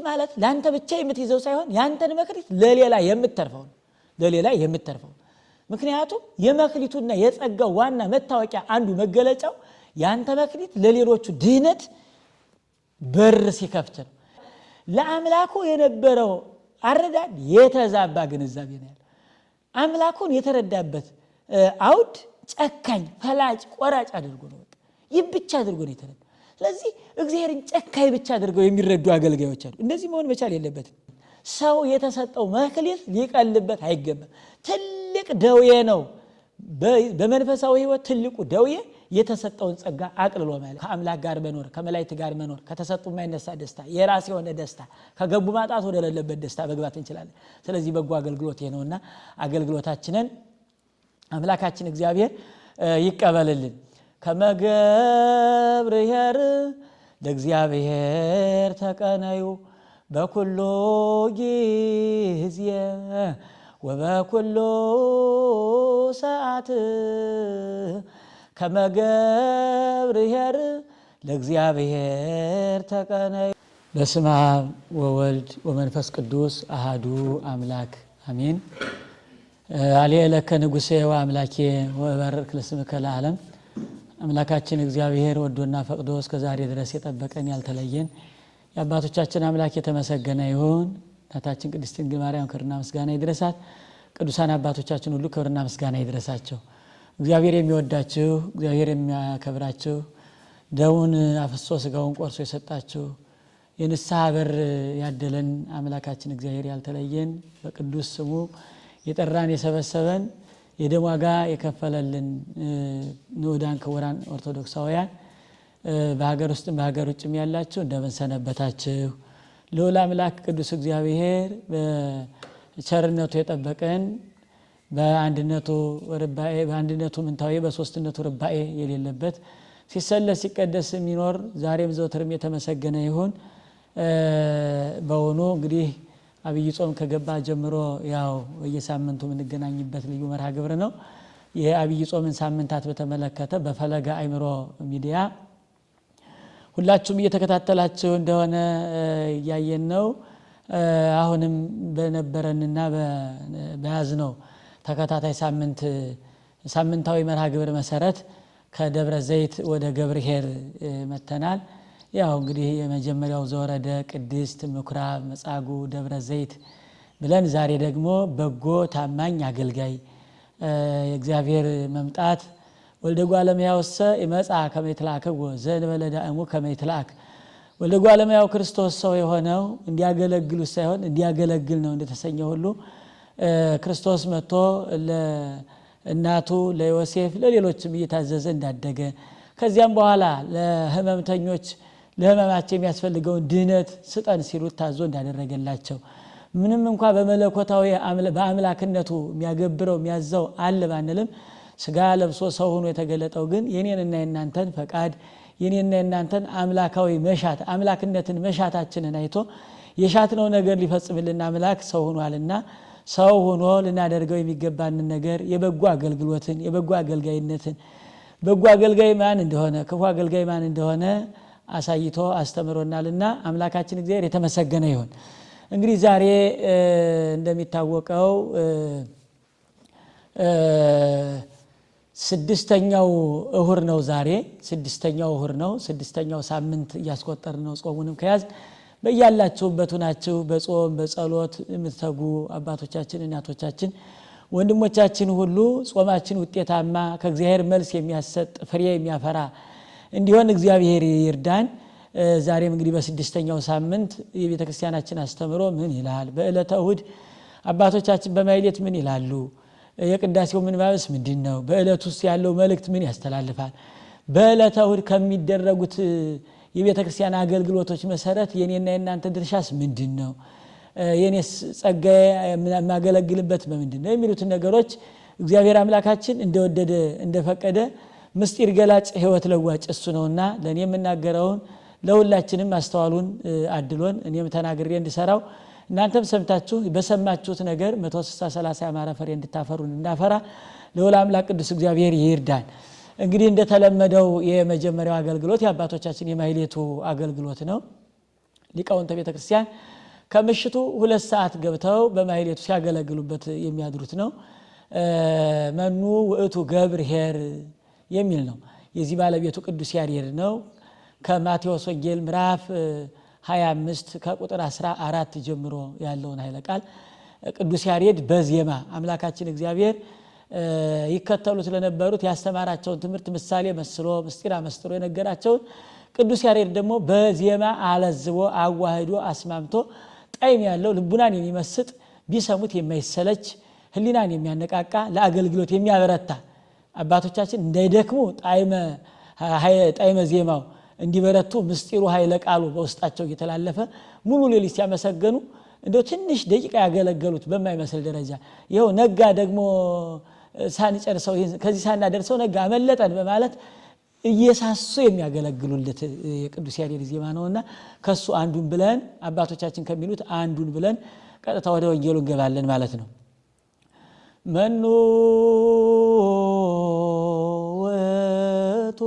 ማለት ላንተ ብቻ የምትይዘው ሳይሆን ያንተን መክሊት ለሌላ የምትተርፈው ነው ለሌላ የምትተርፈው ምክንያቱም የመክሊቱና የጸጋው ዋና መታወቂያ አንዱ መገለጫው ያንተ መክሊት ለሌሎቹ ድህነት በር ሲከፍት ነው ለአምላኩ የነበረው አረዳድ የተዛባ ግንዛቤ ነው አምላኩን የተረዳበት አውድ ጨካኝ ፈላጭ ቆራጭ አድርጎ ነው ይብቻ አድርጎ ነው የተረዳ ስለዚህ እግዚአብሔርን ጨካኝ ብቻ አድርገው የሚረዱ አገልጋዮች አሉ እንደዚህ መሆን መቻል የለበትም ሰው የተሰጠው መክሊት ሊቀልበት አይገባም ትልቅ ደዌ ነው በመንፈሳዊ ህይወት ትልቁ ደዌ የተሰጠውን ጸጋ አቅልሎ ማለት ከአምላክ ጋር መኖር ከመላእክት ጋር መኖር ከተሰጡ የማይነሳ ደስታ የራስ የሆነ ደስታ ከገቡ ማጣት ወደ ለለበት ደስታ መግባት እንችላለን ስለዚህ በጎ አገልግሎት ነውና አገልግሎታችንን አምላካችን እግዚአብሔር ይቀበልልን ከመገብርሔር ለእግዚአብሔር ተቀነዩ በኩሉ ጊዜ ወበኩሉ ሰዓት ከመገብርሔር ለእግዚአብሔር ተቀነዩ በስመ አብ ወወልድ ወመንፈስ ቅዱስ አሐዱ አምላክ አሜን አልየ ለከ ንጉሴ ወአምላኬ ወባርክ ለስምከ ለዓለም አምላካችን እግዚአብሔር ወዶና ፈቅዶ እስከ ዛሬ ድረስ የጠበቀን ያልተለየን የአባቶቻችን አምላክ የተመሰገነ ይሁን እናታችን ቅድስት ድንግል ማርያም ክብርና ምስጋና ይድረሳት ቅዱሳን አባቶቻችን ሁሉ ክብርና ምስጋና ይድረሳቸው እግዚአብሔር የሚወዳችሁ እግዚአብሔር የሚያከብራችሁ ደሙን አፍስሶ ስጋውን ቆርሶ የሰጣችሁ የንስሐ በር ያደለን አምላካችን እግዚአብሔር ያልተለየን በቅዱስ ስሙ የጠራን የሰበሰበን የደም ዋጋ የከፈለልን ንዑዳን ክቡራን ኦርቶዶክሳውያን በሀገር ውስጥም በሀገር ውጭም ያላችሁ እንደምን ሰነበታችሁ ልዑል አምላክ ቅዱስ እግዚአብሔር በቸርነቱ የጠበቀን በአንድነቱ ርባኤ በአንድነቱ ምንታዊ በሶስትነቱ ርባኤ የሌለበት ሲሰለስ ሲቀደስ የሚኖር ዛሬም ዘወትርም የተመሰገነ ይሁን በሆኑ እንግዲህ አብይ ጾም ከገባ ጀምሮ ያው በየሳምንቱ የምንገናኝበት ልዩ መርሃ ግብር ነው የአብይ ጾምን ሳምንታት በተመለከተ በፈለገ አእምሮ ሚዲያ ሁላችሁም እየተከታተላችሁ እንደሆነ ያየን ነው አሁንም በነበረንና በያዝነው ተከታታይ ሳምንታዊ መርሃ ግብር መሰረት ከደብረ ዘይት ወደ ገብርኄር መተናል ያው እንግዲህ የመጀመሪያው ዘወረደ ቅድስት ምኩራብ መጻጉዕ ደብረ ዘይት ብለን ዛሬ ደግሞ በጎ ታማኝ አገልጋይ የእግዚአብሔር መምጣት ወልደ እጓለ እመሕያውሰ ይመጽአ ከመ ይትለአክዎ ዘእንበለ ዳእሙ ከመ ይትለአክ ወልደ እጓለ እመሕያው ክርስቶስ ሰው የሆነው እንዲያገለግሉ ሳይሆን እንዲያገለግል ነው እንደተሰኘ ሁሉ ክርስቶስ መጥቶ ለእናቱ ለዮሴፍ ለሌሎችም እየታዘዘ እንዳደገ ከዚያም በኋላ ለህመምተኞች ለህመማቸው የሚያስፈልገውን ድህነት ስጠን ሲሉት ታዞ እንዳደረገላቸው ምንም እንኳን በመለኮታዊ በአምላክነቱ የሚያገብረው የሚያዘው አለ ባንልም ስጋ ለብሶ ሰው ሆኖ የተገለጠው ግን የኔንና የናንተን ፈቃድ የኔንና የናንተን አምላካዊ መሻት አምላክነትን መሻታችንን አይቶ የሻትነው ነገር ሊፈጽምልን አምላክ ሰው ሆኗልና ሰው ሆኖ ልናደርገው የሚገባንን ነገር የበጎ አገልግሎትን የበጎ አገልጋይነትን በጎ አገልጋይ ማን እንደሆነ ክፉ አገልጋይ ማን እንደሆነ አሳይቶ አስተምሮናልና አምላካችን እግዚአብሔር የተመሰገነ ይሁን እንግዲህ ዛሬ እንደሚታወቀው ስድስተኛው እሁር ነው ዛሬ ስድስተኛው እሁር ነው ስድስተኛው ሳምንት ያስቆጠርን ነው ጾሙንም ከያዝ በእያላችሁበት ሆናችሁ በጾም በጸሎት የምትተጉ አባቶቻችን እናቶቻችን ወንድሞቻችን ሁሉ ጾማችን ውጤታማ ከእግዚአብሔር መልስ የሚያሰጥ ፍሬ የሚያፈራ እንዲሆን እግዚአብሔር ይርዳን ዛሬም እንግዲህ በስድስተኛው ሳምንት የቤተክርስቲያናችን አስተምሮ ምን ይላል በእለተ እሁድ አባቶቻችን በማይሌት ምን ይላሉ የቅዳሴው ምንባብስ ምንድነው በእለቱ ውስጥ ያለው መልእክት ምን ያስተላልፋል በእለተ እሁድ ከሚደረጉት የቤተክርስቲያን አገልግሎቶች መሰረት የኔና የናንተ ድርሻስ ምንድነው የኔስ ጸጋዬ ማገለግልበት በምንድነው የሚሉት ነገሮች እግዚአብሔር አምላካችን እንደወደደ እንደፈቀደ ምስጢር ገላጭ ህይወት ለዋጭ እሱ ነውና ለኔ የምናገረውን ለሁላችንም ማስተዋሉን አድሎን እኔም ተናግሬ እንድሰራው እናንተም ሰምታችሁ በሰማችሁት ነገር 160 ያማረ ፍሬ እንድታፈሩ እንድናፈራ ለወላ አምላክ ቅዱስ እግዚአብሔር ይርዳን እንግዲህ እንደተለመደው የመጀመሪያው አገልግሎት የአባቶቻችን የማይሌቱ አገልግሎት ነው ሊቃውንተ ቤተክርስቲያን ከምሽቱ 2 ሰዓት ገብተው በማህሌቱ ሲያገለግሉበት የሚያድሩት ነው። መኑ ውእቱ ገብርኄር የሚል ነው። የዚህ ባለቤቱ ቅዱስ ያሬድ ነው። ከማቴዎስ ወንጌል ምዕራፍ 25 ከቁጥር 14 ጀምሮ ያለውን ኃይለ ቃል ቅዱስ ያሬድ በዜማ አምላካችን እግዚአብሔር ይከተሉት ለነበሩት ያስተማራቸውን ትምህርት ምሳሌ መስሎ ምስጢር አመስጥሮ የነገራቸውን ቅዱስ ያሬድ ደግሞ በዜማ አለዝቦ አዋህዶ አስማምቶ ጣዕም ያለው ልቡናን የሚመስጥ ቢሰሙት የማይሰለች ህሊናን የሚያነቃቃ ለአገልግሎት የሚያበረታ አባቶቻችን እንዳይደክሙ ጣዕመ ዜማው እንዲበረቱ ምስጢሩ ኃይለ ቃሉ በውስጣቸው እየተላለፈ ሙሉ ሌሊት ሲያመሰገኑ እንደው ትንሽ ደቂቃ ያገለገሉት በማይመስል ደረጃ ይኸው ነጋ ደግሞ ሳንጨርሰው ከዚህ ሳናደርሰው ነጋ አመለጠን በማለት እየሳሱ የሚያገለግሉለት የቅዱስ ያሬድ ዜማ ነውና ከሱ አንዱን ብለን አባቶቻችን ከሚሉት አንዱን ብለን ቀጥታ ወደ ወንጌሉ እንገባለን ማለት ነው። መኑ ውእቱ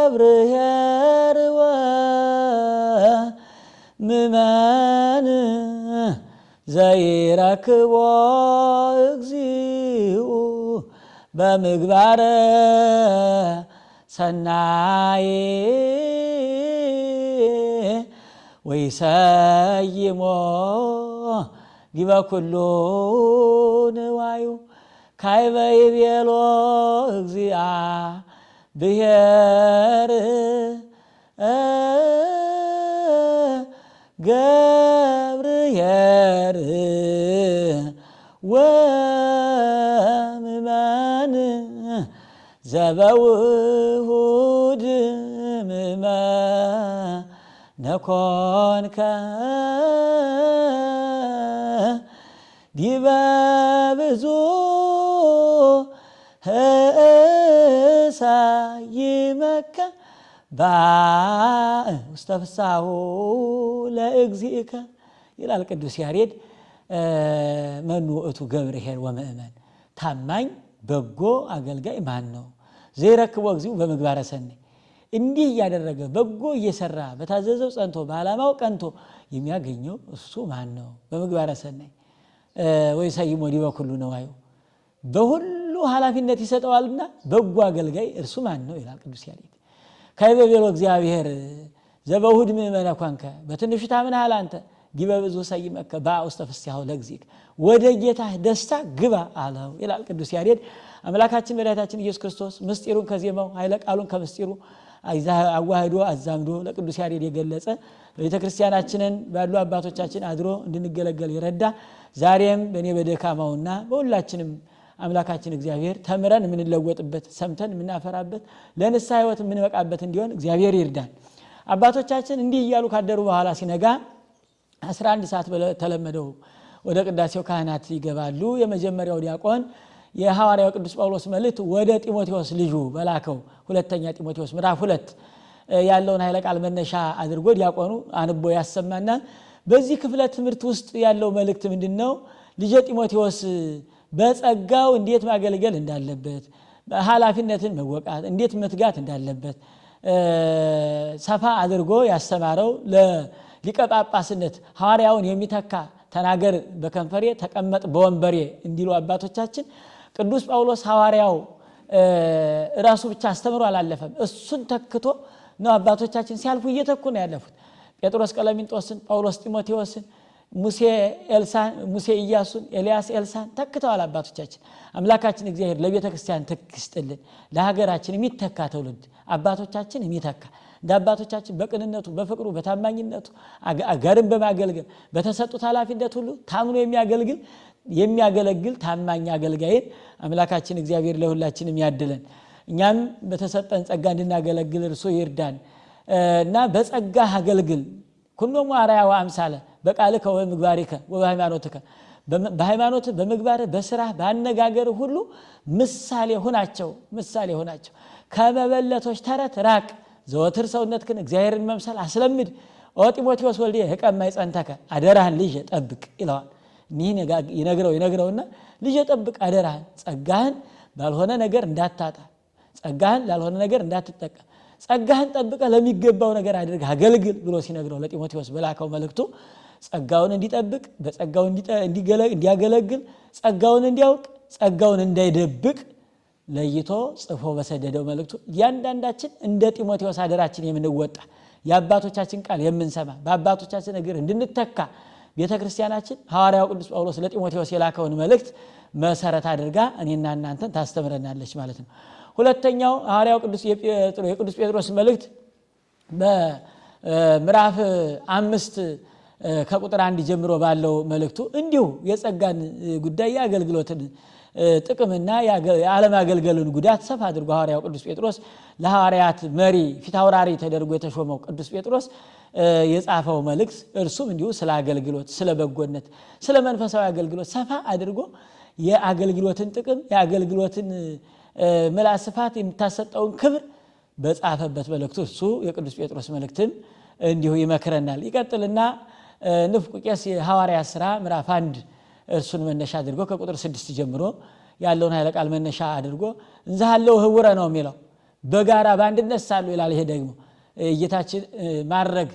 ገብርኄር ወምእመን ዘይረክቦ እግዚኡ በምግባረ ሰናይ ወይሰይሞ ዲበ ኩሉ ንዋዩ ካይበ ይቤሎ እግዚአብሔር ገብርኄር ወምእመን ዘበውሁድ ምእመነ ኮንከ ዲበ ብዙ ሳይመከ ውስተ ፍስሓሁ ለእግዚእከ ይላል ቅዱስ ያሬድ። መኑ ውእቱ ገብርኄር ወምእመን ታማኝ በጎ አገልጋይ ማን ነው? ዘይረክቦ እግዚኡ በምግባረ ሰናይ እንዲህ እያደረገ በጎ እየሰራ በታዘዘው ጸንቶ በዓላማው ቀንቶ የሚያገኘው እሱ ማን ነው? በምግባረ ሰናይ ወይሰይሞ ዲበ ኩሉ ንዋዩ በሁሉ ኃላፊነት ይሰጠዋልና በጎ አገልጋይ እርሱ ማን ነው ይላል ቅዱስ ያሬድ። ካይበ ቤሎ እግዚአብሔር ዘበውሁድ ምእመነ ኮንከ በትንሹ ታምነሃል አንተ ዲበ ብዙ ሰይመከ ውስተ ፍስሓሁ ለእግዚእከ ወደ ጌታህ ደስታ ግባ አለው ይላል ቅዱስ ያሬድ። አምላካችን መድኃኒታችን ኢየሱስ ክርስቶስ ምስጢሩን ከዜማው ኃይለ ቃሉን ከምስጢሩ አዋህዶ አዛምዶ ለቅዱስ ያሬድ የገለጸ ቤተክርስቲያናችንን ባሉ አባቶቻችን አድሮ እንድንገለገል ይረዳ። ዛሬም በእኔ በደካማውና በሁላችንም አምላካችን እግዚአብሔር ተምረን የምንለወጥበት ሰምተን የምናፈራበት ለንስሐ ሕይወት የምንበቃበት እንዲሆን እግዚአብሔር ይርዳን። አባቶቻችን እንዲህ እያሉ ካደሩ በኋላ ሲነጋ 11 ሰዓት በተለመደው ወደ ቅዳሴው ካህናት ይገባሉ። የመጀመሪያው ዲያቆን የሐዋርያው ቅዱስ ጳውሎስ መልእክት ወደ ጢሞቴዎስ ልጁ በላከው ሁለተኛ ጢሞቴዎስ ምዕራፍ 2 ያለውን ኃይለ ቃል መነሻ አድርጎ ዲያቆኑ አንቦ ያሰማናል። በዚህ ክፍለ ትምህርት ውስጥ ያለው መልእክት ምንድነው? ልጄ ጢሞቴዎስ በጸጋው እንዴት ማገልገል እንዳለበት፣ ኃላፊነትን መወጣት እንዴት መትጋት እንዳለበት ሰፋ አድርጎ ያስተማረው ለሊቀ ጳጳስነት ሐዋርያውን የሚተካ ተናገር በከንፈሬ ተቀመጥ በወንበሬ እንዲሉ አባቶቻችን ቅዱስ ጳውሎስ ሐዋርያው ራሱ ብቻ አስተምሮ አላለፈም። እሱን ተክቶ ነው አባቶቻችን ሲያልፉ እየተኩ ነው ያለፉት። ጴጥሮስ ቀለሚንጦስን፣ ጳውሎስ ጢሞቴዎስን፣ ሙሴ ኢያሱን፣ ኤልያስ ኤልሳን ተክተዋል አባቶቻችን። አምላካችን እግዚአብሔር ለቤተ ክርስቲያን ትክስጥልን፣ ለሀገራችን የሚተካ ትውልድ አባቶቻችን የሚተካ እንደ አባቶቻችን በቅንነቱ በፍቅሩ በታማኝነቱ አገርን በማገልገል በተሰጡት ኃላፊነት ሁሉ ታምኖ የሚያገለግል ታማኝ አገልጋይን አምላካችን እግዚአብሔር ለሁላችንም ያድለን። እኛም በተሰጠን ጸጋ እንድናገለግል እርሱ ይርዳን እና በጸጋ አገልግል ኩሎሙ አርአያ ወአምሳለ በቃልከ ወበምግባሪከ ወበሃይማኖትከ በሃይማኖት በምግባር በስራ ባነጋገር ሁሉ ምሳሌ ሆናቸው ከመበለቶች ተረት ራቅ ዘወትር ሰውነትክን እግዚአብሔርን መምሰል አስለምድ ኦ ጢሞቴዎስ ወልዴ ህቀማይ ጸንተከ አደራህን ልጅ ጠብቅ ይለዋል። ይህን ይነግረውና ልጅ ጠብቅ አደራህን ጸጋህን ባልሆነ ነገር እንዳታጣ ጸጋህን ላልሆነ ነገር እንዳትጠቀም ጸጋህን ጠብቀህ ለሚገባው ነገር አድርገህ አገልግል ብሎ ሲነግረው ለጢሞቴዎስ በላከው መልእክቱ ጸጋውን እንዲጠብቅ በጸጋው እንዲያገለግል ጸጋውን እንዲያውቅ ጸጋውን እንዳይደብቅ ለይቶ ጽፎ በሰደደው መልእክቱ እያንዳንዳችን እንደ ጢሞቴዎስ አደራችን የምንወጣ የአባቶቻችን ቃል የምንሰማ በአባቶቻችን እግር እንድንተካ ቤተክርስቲያናችን ሐዋርያው ቅዱስ ጳውሎስ ለጢሞቴዎስ የላከውን መልእክት መሰረት አድርጋ እኔና እናንተን ታስተምረናለች ማለት ነው። ሁለተኛው ሐዋርያው የቅዱስ ጴጥሮስ መልእክት በምዕራፍ 5 ከቁጥር 1 ጀምሮ ባለው መልእክቱ እንዲሁ የጸጋን ጉዳይ የአገልግሎትን ጥቅምና የዓለም አገልግሎትን ጉዳት ሰፋ አድርጎ ሐዋርያው ቅዱስ ጴጥሮስ ለሐዋርያት መሪ ፊታውራሪ ተደርጎ የተሾመው ቅዱስ ጴጥሮስ የጻፈው መልእክት እርሱም እንዲሁ ስለ አገልግሎት ስለ በጎነት ስለ መንፈሳዊ አገልግሎት ሰፋ አድርጎ የአገልግሎትን ጥቅም የአገልግሎትን ምላስ ስፋት የምታሰጠውን ክብር በጻፈበት መልእክቱ እሱ የቅዱስ ጴጥሮስ መልእክትን እንዲሁ ይመክረናል። ይቀጥልና ንፍቁ ቄስ የሐዋርያት ሥራ ምዕራፍ 1 እርሱን መነሻ አድርጎ ከቁጥር 6 ጀምሮ ያለውን ኃይለ ቃል መነሻ አድርጎ እንዛለው ህውረ ነው የሚለው በጋራ በአንድነት ሳሉ ይላል። ይሄ ደግሞ ጌታችን ማድረግ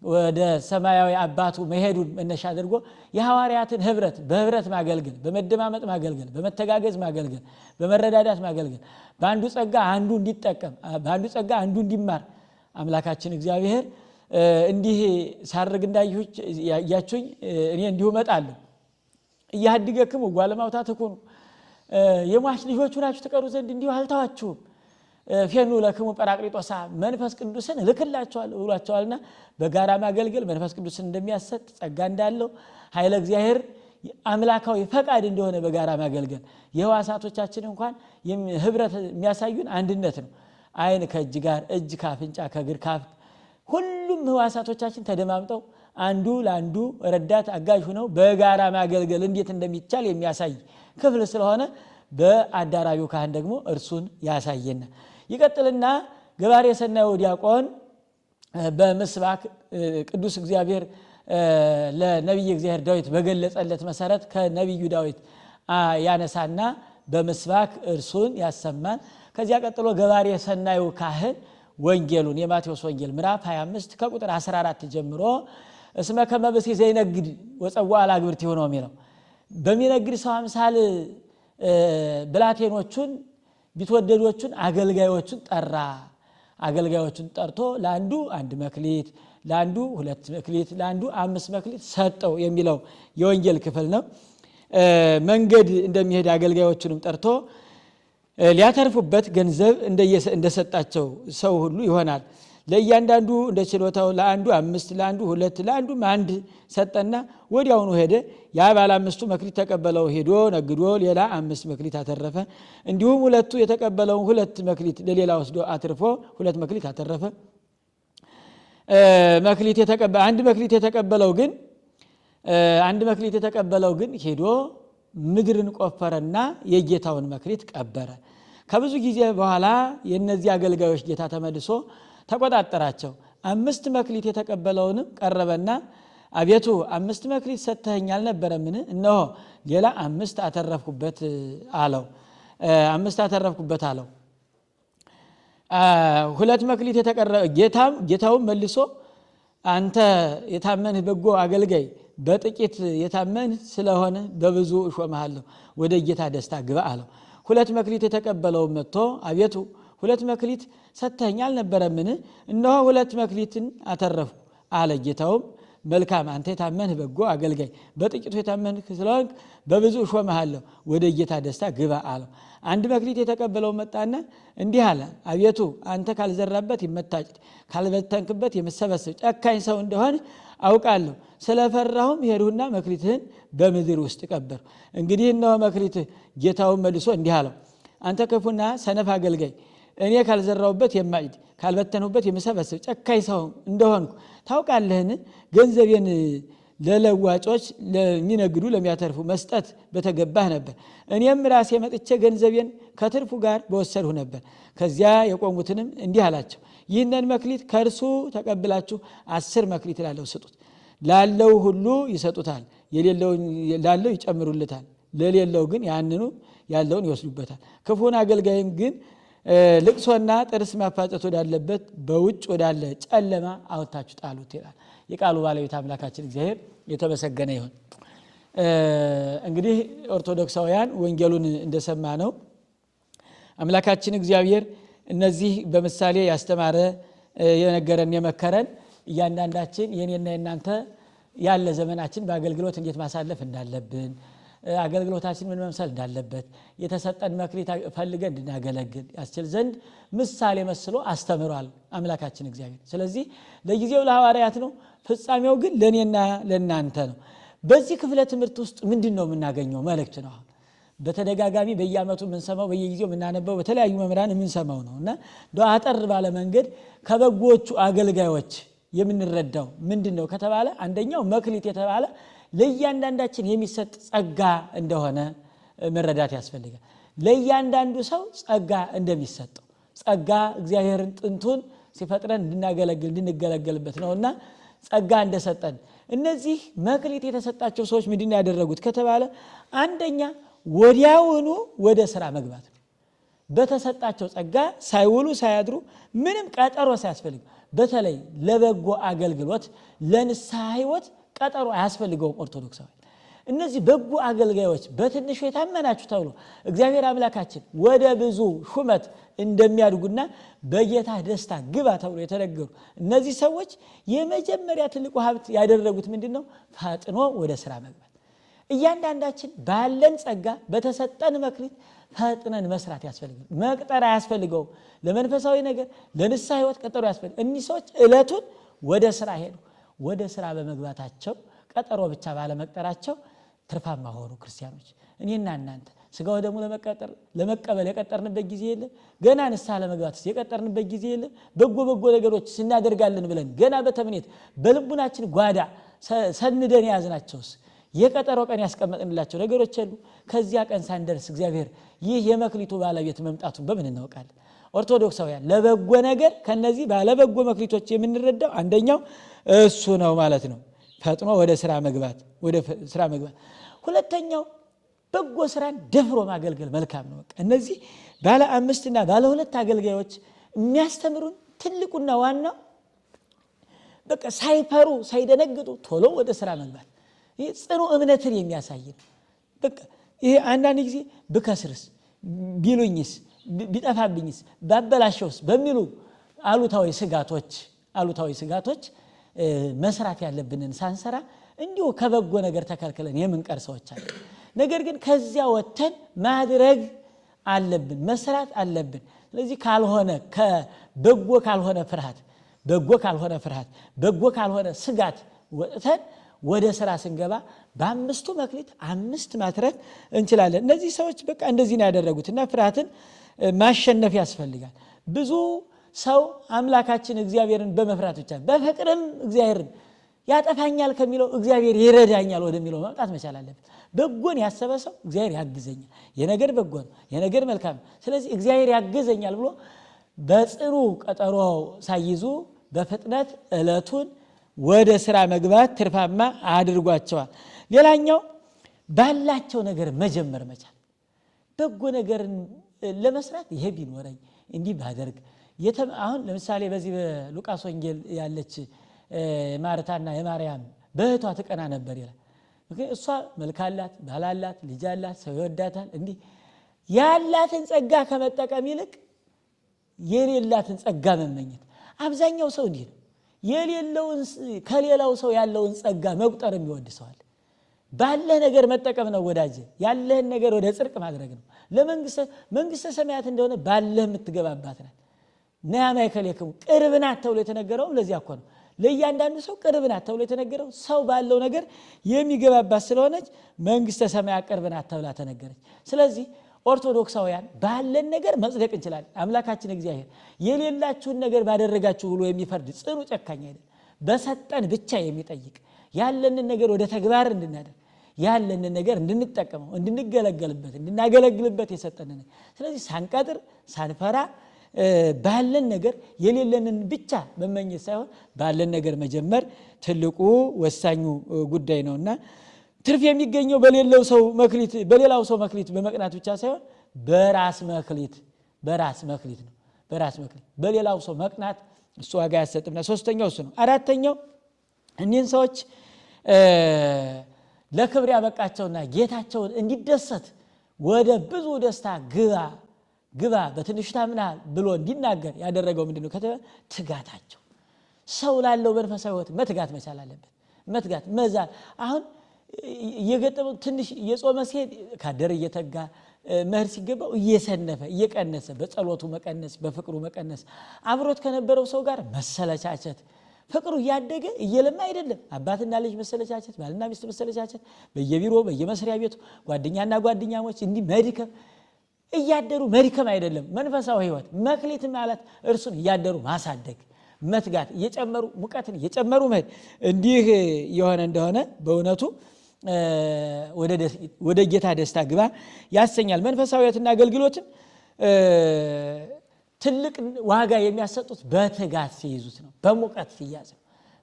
ወደ ሰማያዊ አባቱ መሄዱን መነሻ አድርጎ የሐዋርያትን ህብረት በህብረት ማገልገል በመደማመጥ ማገልገል በመተጋገዝ ማገልገል በመረዳዳት ማገልገል በአንዱ ጸጋ አንዱ እንዲጠቀም በአንዱ ጸጋ አንዱ እንዲማር አምላካችን እግዚአብሔር እንዲህ ሳርግ እንዳያችሁኝ እኔ እንዲሁ እመጣለሁ እያድገክሙ ጓለማውታ ተኮኑ የሟች ልጆች ሆናችሁ ተቀሩ ዘንድ እንዲሁ አልተዋችሁም ፌኑ ለክሙ ጰራቅሊጦሳ መንፈስ ቅዱስን ልክላችኋለሁ ብሏቸዋልና በጋራ ማገልገል መንፈስ ቅዱስን እንደሚያሰጥ ጸጋ እንዳለው ኃይለ እግዚአብሔር አምላካዊ ፈቃድ እንደሆነ በጋራ ማገልገል የህዋሳቶቻችን እንኳን ህብረት የሚያሳዩን አንድነት ነው። አይን ከእጅ ጋር እጅ ካፍንጫ ከእግር ካፍ ሁሉም ህዋሳቶቻችን ተደማምጠው አንዱ ለአንዱ ረዳት አጋዥ ሆነው በጋራ ማገልገል እንዴት እንደሚቻል የሚያሳይ ክፍል ስለሆነ በአዳራቢው ካህን ደግሞ እርሱን ያሳየና ይቀጥልና ገባሬ ሰናዩ ዲያቆን በምስባክ ቅዱስ እግዚአብሔር ለነብይ እግዚአብሔር ዳዊት በገለጸለት መሰረት ከነብዩ ዳዊት ያነሳና በምስባክ እርሱን ያሰማን። ከዚያ ቀጥሎ ገባሬ ሰናዩ ካህን ወንጌሉን የማቴዎስ ወንጌል ምዕራፍ 25 ከቁጥር 14 ጀምሮ እስመ ከመብሲ ዘይነግድ ወጸዋ አላግብርት ይሆነው የሚለው በሚነግድ ሰው አምሳል ብላቴኖቹን ቢትወደዶቹን አገልጋዮቹን ጠራ። አገልጋዮቹን ጠርቶ ለአንዱ 1 መክሊት ለአንዱ 2 መክሊት ለአንዱ 5 መክሊት ሰጠው የሚለው የወንጌል ክፍል ነው። መንገድ እንደሚሄድ አገልጋዮቹንም ጠርቶ ሊያተርፉበት ገንዘብ እንደሰጣቸው ሰው ሁሉ ይሆናል። ለእያንዳንዱ እንደ ችሎታው ለአንዱ 5 ለአንዱ 2 ለአንዱ 1 ሰጠና ወዲያውኑ ሄደ። ያ ባለ 5ቱ መክሊት ተቀበለው ሄዶ ነግዶ ሌላ 5 መክሊት አተረፈ። እንዲሁም 2ቱ የተቀበለውን 2 መክሊት ለሌላ ወስዶ አትርፎ 2 መክሊት አተረፈ። አንድ መክሊት የተቀበለው ግን ሄዶ ምድርን ቆፈረና የጌታውን መክሊት ቀበረ። ከብዙ ጊዜ በኋላ የነዚህ አገልጋዮች ጌታ ተመልሶ ተቆጣጠራቸው። 5 መክሊት የተቀበለውንም ቀረበና አቤቱ 5 መክሊት ሰጥተኸኛል ነበረምን? እነሆ ሌላ 5 አተረፍኩበት አለው። 5 አተረፍኩበት አለው። 2 መክሊት የተቀረበ ጌታውን መልሶ አንተ የታመንህ በጎ አገልጋይ በጥቂት የታመንህ ስለሆነ በብዙ እሾምሃለሁ ወደ ጌታ ደስታ ግባ አለው። 2 መክሊት የተቀበለው መጥቶ አቤቱ 2 መክሊት ሰጥተኸኛል ነበረምን? እነሆ 2 መክሊትን አተረፍኩ አለ። ጌታውም መልካም አንተ የታመንህ በጎ አገልጋይ በጥቂቱ የታመንህ ስለሆንክ በብዙ እሾምሃለሁ ወደ ጌታ ደስታ ግባ አለው። 1 መክሊት የተቀበለው መጣና እንዲህ አለ፣ አቤቱ አንተ ካልዘራበት የምታጭድ ካልበተንክበት የምትሰበስብ ጨካኝ ሰው እንደሆነ አውቃለሁ። ስለፈራሁም ሄድሁና መክሊትህን በምድር ውስጥ ቀበር። እንግዲህ እነሆ መክሊትህ። ጌታውን መልሶ እንዲህ አለው፣ አንተ ክፉና ሰነፍ አገልጋይ እኔ ካልዘራሁበት የማጭድ ካልበተንሁበት የምሰበስብ ጨካኝ ሰው እንደሆንኩ ታውቃለህን? ገንዘቤን ለለዋጮች ለሚነግዱ ለሚያተርፉ መስጠት በተገባህ ነበር። እኔም ራሴ መጥቼ ገንዘቤን ከትርፉ ጋር በወሰድሁ ነበር። ከዚያ የቆሙትንም እንዲህ አላቸው፣ ይህንን መክሊት ከእርሱ ተቀብላችሁ 10 መክሊት ላለው ስጡት። ላለው ሁሉ ይሰጡታል፣ ላለው ይጨምሩለታል፣ ለሌለው ግን ያንኑ ያለውን ይወስዱበታል። ክፉን አገልጋይም ግን ልቅሶና ጥርስ ማፋጨት ወዳለበት በውጭ ወዳለ ጨለማ አወጣችሁ ጣሉት ይላል የቃሉ ባለቤት አምላካችን እግዚአብሔር የተመሰገነ ይሁን። እንግዲህ ኦርቶዶክሳውያን ወንጌሉን እንደሰማ ነው አምላካችን እግዚአብሔር እነዚህ በምሳሌ ያስተማረ የነገረን የመከረን እያንዳንዳችን የኔና የናንተ ያለ ዘመናችን በአገልግሎት እንዴት ማሳለፍ እንዳለብን አገልግሎታችን ምን መምሰል እንዳለበት የተሰጠን መክሊት ፈልገን እንድናገለግል ያስችል ዘንድ ምሳሌ መስሎ አስተምሯል አምላካችን እግዚአብሔር። ስለዚህ ለጊዜው ለሐዋርያት ነው፣ ፍጻሜው ግን ለኔና ለናንተ ነው። በዚህ ክፍለ ትምህርት ውስጥ ምንድነው የምናገኘው መልእክት ነው? በተደጋጋሚ በየዓመቱ የምንሰማው በየጊዜው የምናነበው በተለያዩ መምህራን የምንሰማው ነውና አጠር ባለ መንገድ ከበጎቹ አገልጋዮች የምንረዳው ምንድነው ከተባለ አንደኛው መክሊት የተባለ ለእያንዳንዳችን የሚሰጥ ጸጋ እንደሆነ መረዳት ያስፈልጋል። ለእያንዳንዱ ሰው ጸጋ እንደሚሰጠው ጸጋ እግዚአብሔርን ጥንቱን ሲፈጥረን እንድናገለግል እንድንገለገልበት ነውና ጸጋ እንደሰጠን እነዚህ መክሊት የተሰጣቸው ሰዎች ምንድነው ያደረጉት ከተባለ አንደኛ ወዲያውኑ ወደ ስራ መግባት ነው። በተሰጣቸው ጸጋ ሳይውሉ ሳያድሩ ምንም ቀጠሮ ሳያስፈልግ በተለይ ለበጎ አገልግሎት ለንስሐ ሕይወት ቀጠሮ አያስፈልገውም። ኦርቶዶክሳዊ እነዚህ በጎ አገልጋዮች በትንሹ የታመናችሁ ተብሎ እግዚአብሔር አምላካችን ወደ ብዙ ሹመት እንደሚያድጉና በጌታ ደስታ ግባ ተብሎ የተነገሩ እነዚህ ሰዎች የመጀመሪያ ትልቁ ሀብት ያደረጉት ምንድነው? ፈጥኖ ወደ ስራ መግባት። እያንዳንዳችን ባለን ጸጋ በተሰጠን መክሊት ፈጥነን መስራት ያስፈልጋል። መቅጠር አያስፈልገውም። ለመንፈሳዊ ነገር ለንስሐ ሕይወት ቀጠሮ ያስፈልጋል። እነዚህ ሰዎች ዕለቱን ወደ ስራ ሄዱ። ወደ ስራ በመግባታቸው ቀጠሮ ብቻ ባለመቅጠራቸው ትርፋማ ሆኑ ክርስቲያኖች። እኔና እናንተ ስጋው ደግሞ ለመቀበል የቀጠርንበት ጊዜ የለም። ገና ንስሐ ለመግባት የቀጠርንበት ጊዜ የለም። በጎ ነገሮች ስናደርጋለን ብለን ገና በተምኔት በልቡናችን ጓዳ ሰንደን ያዝናቸውስ የቀጠሮ ቀን ያስቀመጥንላቸው ነገሮች አሉ። ከዚያ ቀን ሳንደርስ እግዚአብሔር ይህ የመክሊቱ ባለቤት መምጣቱን በምን እናውቃለን? ኦርቶዶክሳውያን ለበጎ ነገር ከነዚህ ባለበጎ መክሊቶች የምንረዳው አንደኛው እሱ ነው ማለት ነው። ፈጥኖ ወደ ስራ መግባት። ሁለተኛው በጎ ስራን ደፍሮ ማገልገል መልካም ነው። እነዚህ ባለ 5 እና ባለ 2 አገልጋዮች የሚያስተምሩን ትልቁና ዋናው በቃ ሳይፈሩ ሳይደነግጡ ቶሎ ወደ ስራ መግባት። ይህ ጽኑ እምነትን የሚያሳይ በቃ ይሄ አንዳንድ ጊዜ ብከስርስ ቢሉኝስ ቢጠፋብኝስ ባበላሸውስ በሚሉ አሉታዊ ስጋቶች መስራት ያለብንን ሳንሰራ እንዲሁ ከበጎ ነገር ተከልክለን የምንቀር ሰዎች አለ። ነገር ግን ከዚያ ወተን ማድረግ አለብን፣ መስራት አለብን። ስለዚህ በጎ ካልሆነ ፍርሃት በጎ ካልሆነ ስጋት ወተን ወደ ስራ ስንገባ በ5ቱ መክሊት 5 ማትረፍ እንችላለን። እነዚህ ሰዎች በቃ እንደዚህ ነው ያደረጉትና ፍርሃትን ማሸነፍ ያስፈልጋል። ብዙ ሰው አምላካችን እግዚአብሔርን በመፍራት ብቻ በፍቅርም እግዚአብሔርን ያጠፋኛል ከሚለው እግዚአብሔር ይረዳኛል ወደሚለው መምጣት መቻል አለበት። በጎን ያሰበ ሰው እግዚአብሔር ያግዘኛል፣ የነገር በጎ ነው፣ የነገር መልካም፣ ስለዚህ እግዚአብሔር ያግዘኛል ብሎ በጽኑ ቀጠሮ ሳይዙ በፍጥነት ዕለቱን ወደ ስራ መግባት ትርፋማ አድርጓቸዋል። ሌላኛው ባላቸው ነገር መጀመር መቻል። በጎ ነገርን ለመስራት ይሄ ቢኖረኝ እንዲህ ባደርግ አሁን ለምሳሌ በዚህ በሉቃስ ወንጌል ያለች ማርታና የማርያም በእህቷ ትቀና ነበር ይላል። እሷ መልካላት፣ ባላላት፣ ልጃላት፣ ሰው ይወዳታል። እንዲህ ያላትን ጸጋ ከመጠቀም ይልቅ የሌላትን ጸጋ መመኘት። አብዛኛው ሰው እንዲህ ነው። ከሌላው ሰው ያለውን ጸጋ መቁጠር የሚወድ ሰው አለ። ባለ ነገር መጠቀም ነው ወዳጅ። ያለህን ነገር ወደ ጽድቅ ማድረግ ነው። ለመንግስተ ሰማያት እንደሆነ ባለ የምትገባባት ናት። ነያ ማይከለከሙ ቅርብ ናት ተብሎ የተነገረው ለዚያ እኮ ነው። ለእያንዳንዱ ሰው ቅርብ ናት ተብሎ የተነገረው ሰው ባለው ነገር የሚገባባት ስለሆነች መንግስተ ሰማያት ቅርብ ናት ተብላ ተነገረች። ስለዚህ ኦርቶዶክሳውያን ባለን ነገር መጽደቅ እንችላለን። አምላካችን እግዚአብሔር የሌላችሁን ነገር ባደረጋችሁ ብሎ የሚፈርድ ጽኑ ጨካኝ አይደለም። በሰጠን ብቻ የሚጠይቅ ያለንን ነገር ወደ ተግባር እንድናደርግ ያለንን ነገር እንድንጠቀመው እንድንገለገልበት እንድናገለግልበት የሰጠንን። ስለዚህ ሳንቀጥር ሳንፈራ ባለን ነገር የሌለንን ብቻ መመኘት ሳይሆን ባለን ነገር መጀመር ትልቁ ወሳኙ ጉዳይ ነውና ትርፍ የሚገኘው በሌላው ሰው መክሊት በመቅናት ብቻ ሳይሆን በራስ መክሊት በራስ መክሊት ነው። በራስ መክሊት በሌላው ሰው መቅናት እሱ ዋጋ ያሰጥምና ሶስተኛው እሱ ነው። አራተኛው እኒህን ሰዎች ለክብር ያበቃቸውና ጌታቸውን እንዲደሰት ወደ ብዙ ደስታ ግባ በትንሹ ታምናል ብሎ እንዲናገር ያደረገው ምንድነው? ትጋታቸው። ሰው ላለው መንፈሳዊ ሕይወት መትጋት መቻል አለበት። መትጋት መዛል አሁን የገጠመው ትንሽ የጾመ ሲሄድ ካደረ እየተጋ መህር ሲገባው እየሰነፈ እየቀነሰ በጸሎቱ መቀነስ በፍቅሩ መቀነስ አብሮት ከነበረው ሰው ጋር መሰለቻቸት ፍቅሩ እያደገ እየለማ አይደለም። አባትና ልጅ መሰለቻቸት፣ ባልና ሚስት መሰለቻቸት፣ በየቢሮ በየመስሪያ ቤቱ ጓደኛና ጓደኛሞች እንዲህ መድከም እያደሩ መድከም አይደለም መንፈሳዊ ሕይወት። መክሊት ማለት እርሱን እያደሩ ማሳደግ መትጋት እየጨመሩ ሙቀትን እየጨመሩ መሄድ እንዲህ የሆነ እንደሆነ በእውነቱ ወደ ጌታ ደስታ ግባ ያሰኛል። መንፈሳዊያትና አገልግሎትን ትልቅ ዋጋ የሚያሰጡት በትጋት ሲይዙት ነው። በሙቀት ሲያዝ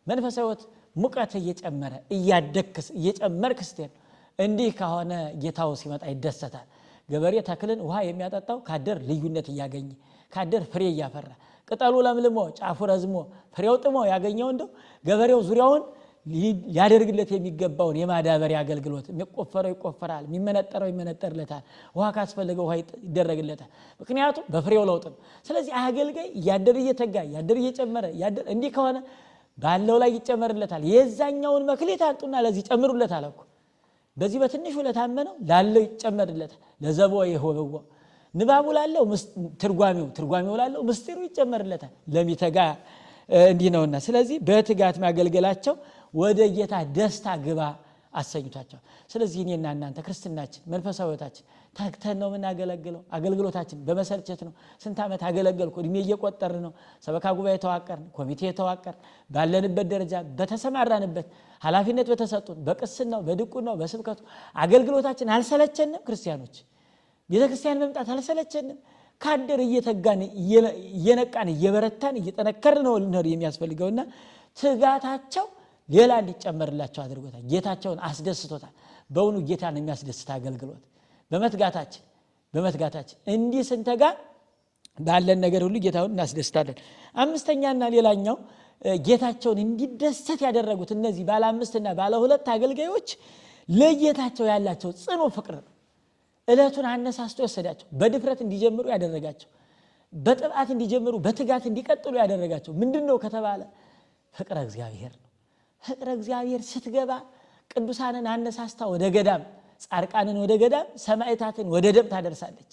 መንፈሳዊት ሙቀት እየጨመረ እያደክስ እየጨመርክ ስትሄድ እንዲህ ከሆነ ጌታው ሲመጣ ይደሰታል። ገበሬ ተክልን ውሃ የሚያጠጣው ካደር ልዩነት እያገኘ ካደር ፍሬ እያፈራ ቅጠሉ ለምልሞ ጫፉ ረዝሞ ፍሬው ጥሞ ያገኘው እንደው ገበሬው ዙሪያውን ሊያደርግለት የሚገባውን የማዳበሪያ አገልግሎት የሚቆፈረው ይቆፈራል፣ የሚመነጠረው ይመነጠርለታል፣ ውሃ ካስፈለገው ውሃ ይደረግለታል። ምክንያቱም በፍሬው ለውጥ ነው። ስለዚህ አገልጋይ ያደር እየተጋ ያደር እየጨመረ ያደር እንዲህ ከሆነ ባለው ላይ ይጨመርለታል። የዛኛውን መክሊት አልጡና ለዚህ ጨምሩለታል እኮ በዚህ በትንሹ ለታመነው ላለው ይጨመርለታል። ለዘቦ ይሆበው ንባቡ ላለው ትርጓሜው ላለው ምስጢሩ ይጨመርለታል። ለሚተጋ እንዲህ ነውና ስለዚህ በትጋት ማገልገላቸው ወደ ጌታ ደስታ ግባ አሰኝቷቸው። ስለዚህ እኔና እናንተ ክርስትናችን መንፈሳዊ ሕይወታችን ተግተን ነው የምናገለግለው። አገልግሎታችን በመሰልቸት ነው። ስንት ዓመት አገለገልኩ እድሜ እየቆጠርን ነው። ሰበካ ጉባኤ ተዋቀርን፣ ኮሚቴ ተዋቀርን። ባለንበት ደረጃ በተሰማራንበት ኃላፊነት በተሰጡን በቅስናው በድቁናው በስብከቱ አገልግሎታችን አልሰለቸንም። ክርስቲያኖች ቤተክርስቲያን መምጣት አልሰለቸንም። ካደር እየተጋን እየነቃን እየበረታን እየጠነከርን ነው ልንሄድ የሚያስፈልገውና ትጋታቸው ሌላ እንዲጨመርላቸው አድርጎታል። ጌታቸውን አስደስቶታል። በእውኑ ጌታን የሚያስደስት አገልግሎት በመትጋታችን እንዲህ ስንተጋ ባለን ነገር ሁሉ ጌታውን እናስደስታለን። አምስተኛና ሌላኛው ጌታቸውን እንዲደሰት ያደረጉት እነዚህ ባለ 5 እና ባለ 2 አገልጋዮች ለጌታቸው ያላቸው ጽኑ ፍቅር ነው። እለቱን አነሳስቶ ወሰዳቸው። በድፍረት እንዲጀምሩ ያደረጋቸው፣ በጥብዓት እንዲጀምሩ በትጋት እንዲቀጥሉ ያደረጋቸው ምንድነው ከተባለ ፍቅረ እግዚአብሔር ነው። ፍቅረ እግዚአብሔር ስትገባ ቅዱሳንን አነሳስታ ወደ ገዳም፣ ጻድቃንን ወደ ገዳም፣ ሰማዕታትን ወደ ደም ታደርሳለች።